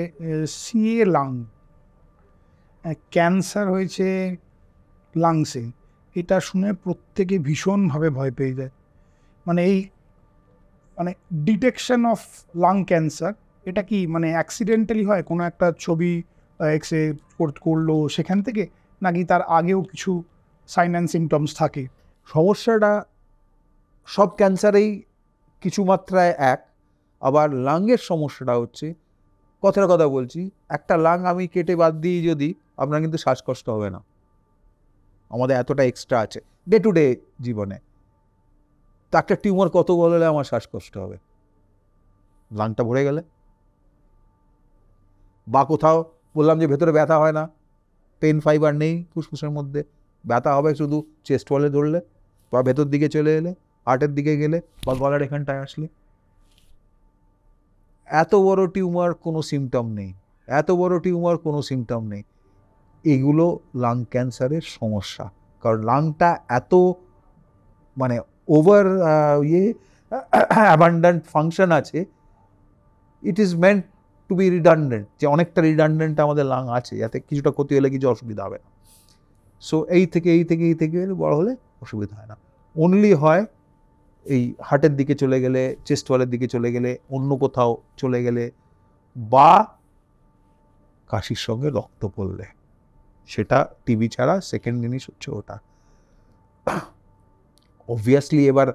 সিএ লাং, ক্যান্সার হয়েছে লাংসে, এটা শুনে প্রত্যেকে ভীষণভাবে ভয় পেয়ে যায়। মানে এই মানে ডিটেকশন অফ লাং ক্যান্সার, এটা কি মানে অ্যাক্সিডেন্টালি হয়, কোনো একটা ছবি এক্সরে করলো সেখান থেকে, নাকি তার আগেও কিছু সাইন অ্যান্ড সিমটমস থাকে? সমস্যাটা সব ক্যান্সারেই কিছু মাত্রায় এক, আবার লাংয়ের সমস্যাটা হচ্ছে, কথার কথা বলছি, একটা লাং আমি কেটে বাদ দিই যদি, আপনার কিন্তু শ্বাসকষ্ট হবে না, আমাদের এতটা এক্সট্রা আছে ডে টু ডে জীবনে। তো একটা টিউমার কত বদলে আমার শ্বাসকষ্ট হবে, লাংটা ভরে গেলে। বা কোথাও বললাম যে ভেতরে ব্যথা হয় না, পেন ফাইবার নেই ফুসফুসের মধ্যে, ব্যথা হবে শুধু চেস্ট ওয়ালে ধরলে বা ভেতর দিকে চলে এলে, হার্টের দিকে গেলে বা গলার এখানটায় আসলে। এত বড় টিউমার কোনো সিমটম নেই, এত বড় টিউমার কোনো সিমটম নেই, এগুলো লাং ক্যান্সারের সমস্যা। কারণ লাংটা এত মানে ওভার অ্যাবান্ডান্ট ফাংশন আছে, it is meant to be redundant, যে অনেকটা রিডান্ডেন্ট আমাদের লাং আছে, যাতে কিছুটা ক্ষতি হলে কিছু অসুবিধা হবে না। সো এই থেকে বড় হলে অসুবিধা হয় না। অনলি হয় এই হার্টের দিকে চলে গেলে, চেস্ট ওয়ালের দিকে চলে গেলে, অন্য কোথাও চলে গেলে, বা কাশির সঙ্গে রক্ত পড়লে, সেটা টিবি ছাড়া সেকেন্ড জিনিস হচ্ছে ওটা। অবভিয়াসলি এবার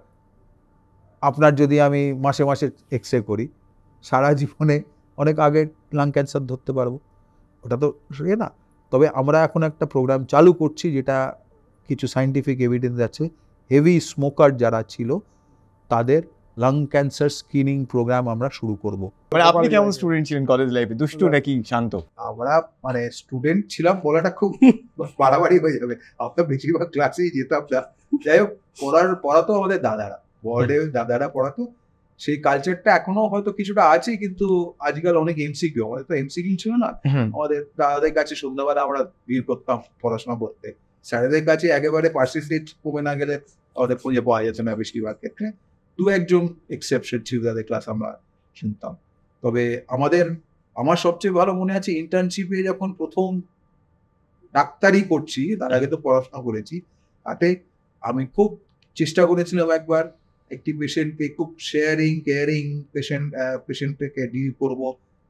আপনার যদি আমি মাসে মাসে এক্সরে করি, সারা জীবনে অনেক আগে লাং ক্যান্সার ধরতে পারবো, ওটা তো এ না। তবে আমরা এখন একটা প্রোগ্রাম চালু করছি যেটা কিছু সায়েন্টিফিক এভিডেন্স আছে, হেভি স্মোকার যারা ছিল তাদের লাং ক্যান্সার স্ক্রিনিং প্রোগ্রাম আমরা শুরু করব। মানে আপনি কেমন স্টুডেন্ট ছিলেন কলেজ লাইফে, দুষ্টু নাকি শান্ত? আমরা মানে স্টুডেন্ট ছিলাম বলাটা খুব বাড়াবাড়ি হয়ে যাবে, আমরা বেশিরভাগ ক্লাসেই যেতাম না। যাই হোক, পড়াতো আমাদের দাদারা, বোর্ডে দাদারা পড়াতো। সেই কালচারটা এখনো হয়তো কিছুটা আছে, কিন্তু আজকাল অনেক এমসিকিউ, আমাদের তো এমসিকিউ ছিল না। আমাদের দাদাদের কাছে সন্ধ্যাবেলা আমরা ভিড় করতাম পড়াশোনা করতে, স্যারেদের কাছে একেবারে পার্সেন্টেজ কমে না গেলে আমাদের খুঁজে পাওয়া যেত না বেশিরভাগ ক্ষেত্রে। দু একজন এক্সেপশন ছিল যাদের ক্লাস আমরা শুনতাম। তবে আমার সবচেয়ে ভালো মনে আছে ইন্টার্নশিপে যখন প্রথম ডাক্তারি করছি, তার আগে তো পড়াশোনা করেছি, তাতে আমি খুব চেষ্টা করেছিলাম একবার একটি পেশেন্টকে খুব শেয়ারিং কেয়ারিং পেশেন্টকে ডিল করব,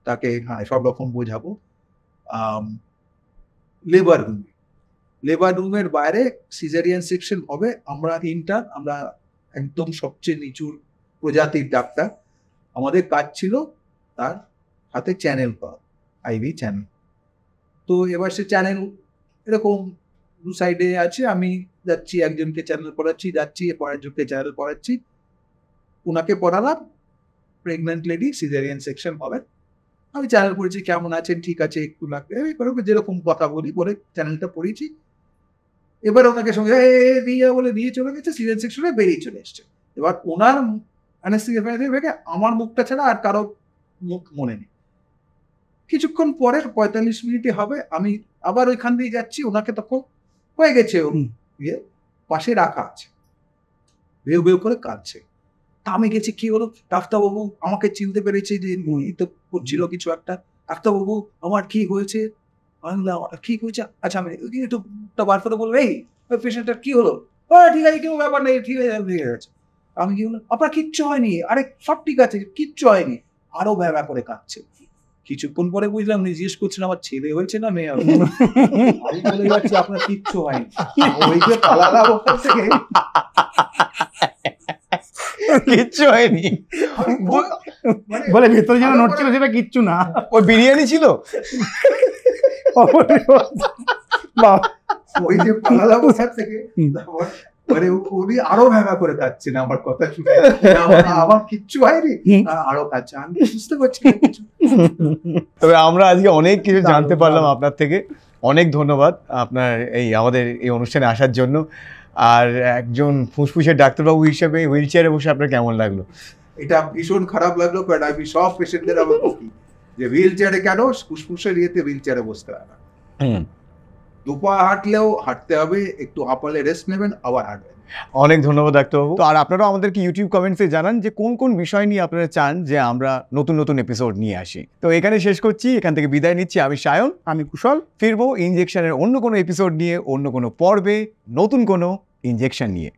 তাকে সব রকম বোঝাবো। লেবার রুমের বাইরে সিজারিয়ান সেকশন হবে, আমরা একদম সবচেয়ে নিচুর প্রজাতির ডাক্তার, আমাদের কাজ ছিল তার হাতে চ্যানেল পাওয়া, আইভি চ্যানেল। তো এবার সে চ্যানেল এরকম দু সাইডে আছে, আমি যাচ্ছি একজনকে চ্যানেল পড়াচ্ছি, যাচ্ছি পরের জনকে চ্যানেল পড়াচ্ছি, ওনাকে পড়ালাম, প্রেগনেন্ট লেডি সিজারিয়ান সেকশন হবে, আমি চ্যানেল পড়েছি, কেমন আছেন, ঠিক আছে, একটু লাগবে, যেরকম কথা বলি বলে চ্যানেলটা পড়েছি। এবার ওনাকে সঙ্গে বলে দিয়ে চলে গেছে, সিজারিয়ান সেকশনে বেরিয়ে চলে এসছে। এবার ওনার অ্যানেস্থেসিয়া আমার মুখটা ছাড়া আর কারো মুখ মনে নেই। কিছুক্ষণ পরে 45 মিনিটে হবে, আমি আবার ওইখান দিয়ে যাচ্ছি, ওনাকে তখন হয়ে গেছে, পাশে রাখা আছে, বেউ বেউ করে কাঁদছে। তা আমি গেছি, কি হলো ডাক্তারবাবু, আমাকে চিনতে পেরেছে যে তো করছিল কিছু একটা, ডাক্তারবাবু আমার কি হয়েছে, কি হয়েছে, আচ্ছা আমি একটু বার করে বলবো, এই পেশেন্টটার কি হলো, ঠিক আছে, কেউ ব্যাপার নেই, ঠিক আছে। আমি কি বললাম, আপনার কিচ্ছু হয়নি, আরে সব ঠিক আছে, কিচ্ছু হয়নি, আরো ব্যাবা করে কাঁদছে। কিছুক্ষণ পরে বুঝলাম, জিজ্ঞেস করছেন আমার ছেলে হয়েছে না মেয়ে, আমি বলে যাচ্ছি আপনার কিচ্ছু হয়নি। ওই যে পালালাম ওখান থেকে, কিচ্ছু হয়নি বলে ভেতরে যেন নোট ছিল সেটা কিচ্ছু না, ওই বিরিয়ানি ছিল। ওই যে পালালাম ওখান থেকে, মানে উনি আরো ভেঙা করে কাঁদছেন আমার কথা শুনে, আমার কিচ্ছু হয়নি, আরো কাঁদছে, আমি বুঝতে পারছি না কিছু। তবে আমরা আজকে অনেক কিছু জানতে পারলাম আপনার থেকে, অনেক ধন্যবাদ আপনার আমাদের এই অনুষ্ঠানে আসার জন্য। আর একজন ফুসফুসের ডাক্তারবাবু হিসেবে হুইল চেয়ারে বসে আপনার কেমন লাগলো? এটা ভীষণ খারাপ লাগলো, কারণ আমি সব পেশেন্টদের আমার বলি যে হুইল চেয়ারে কেন, ফুসফুসের ইয়েতে হুইল চেয়ারে বসতে হয় না, দুপা হাঁটলেও হাঁটতে হবে, একটু হাঁপালে রেস্ট নেবেন, আবার হাঁটবেন। অনেক ধন্যবাদ ডাক্তারবাবু। তো আর আপনারাও আমাদেরকে ইউটিউব কমেন্টসে জানান যে কোন কোন বিষয় নিয়ে আপনারা চান যে আমরা নতুন নতুন এপিসোড নিয়ে আসি। তো এখানে শেষ করছি, এখান থেকে বিদায় নিচ্ছি। আমি সায়ন, আমি কুশল। ফিরবো ইনজেকশনের অন্য কোনো এপিসোড নিয়ে, অন্য কোনো পর্বে, নতুন কোনো ইনজেকশন নিয়ে।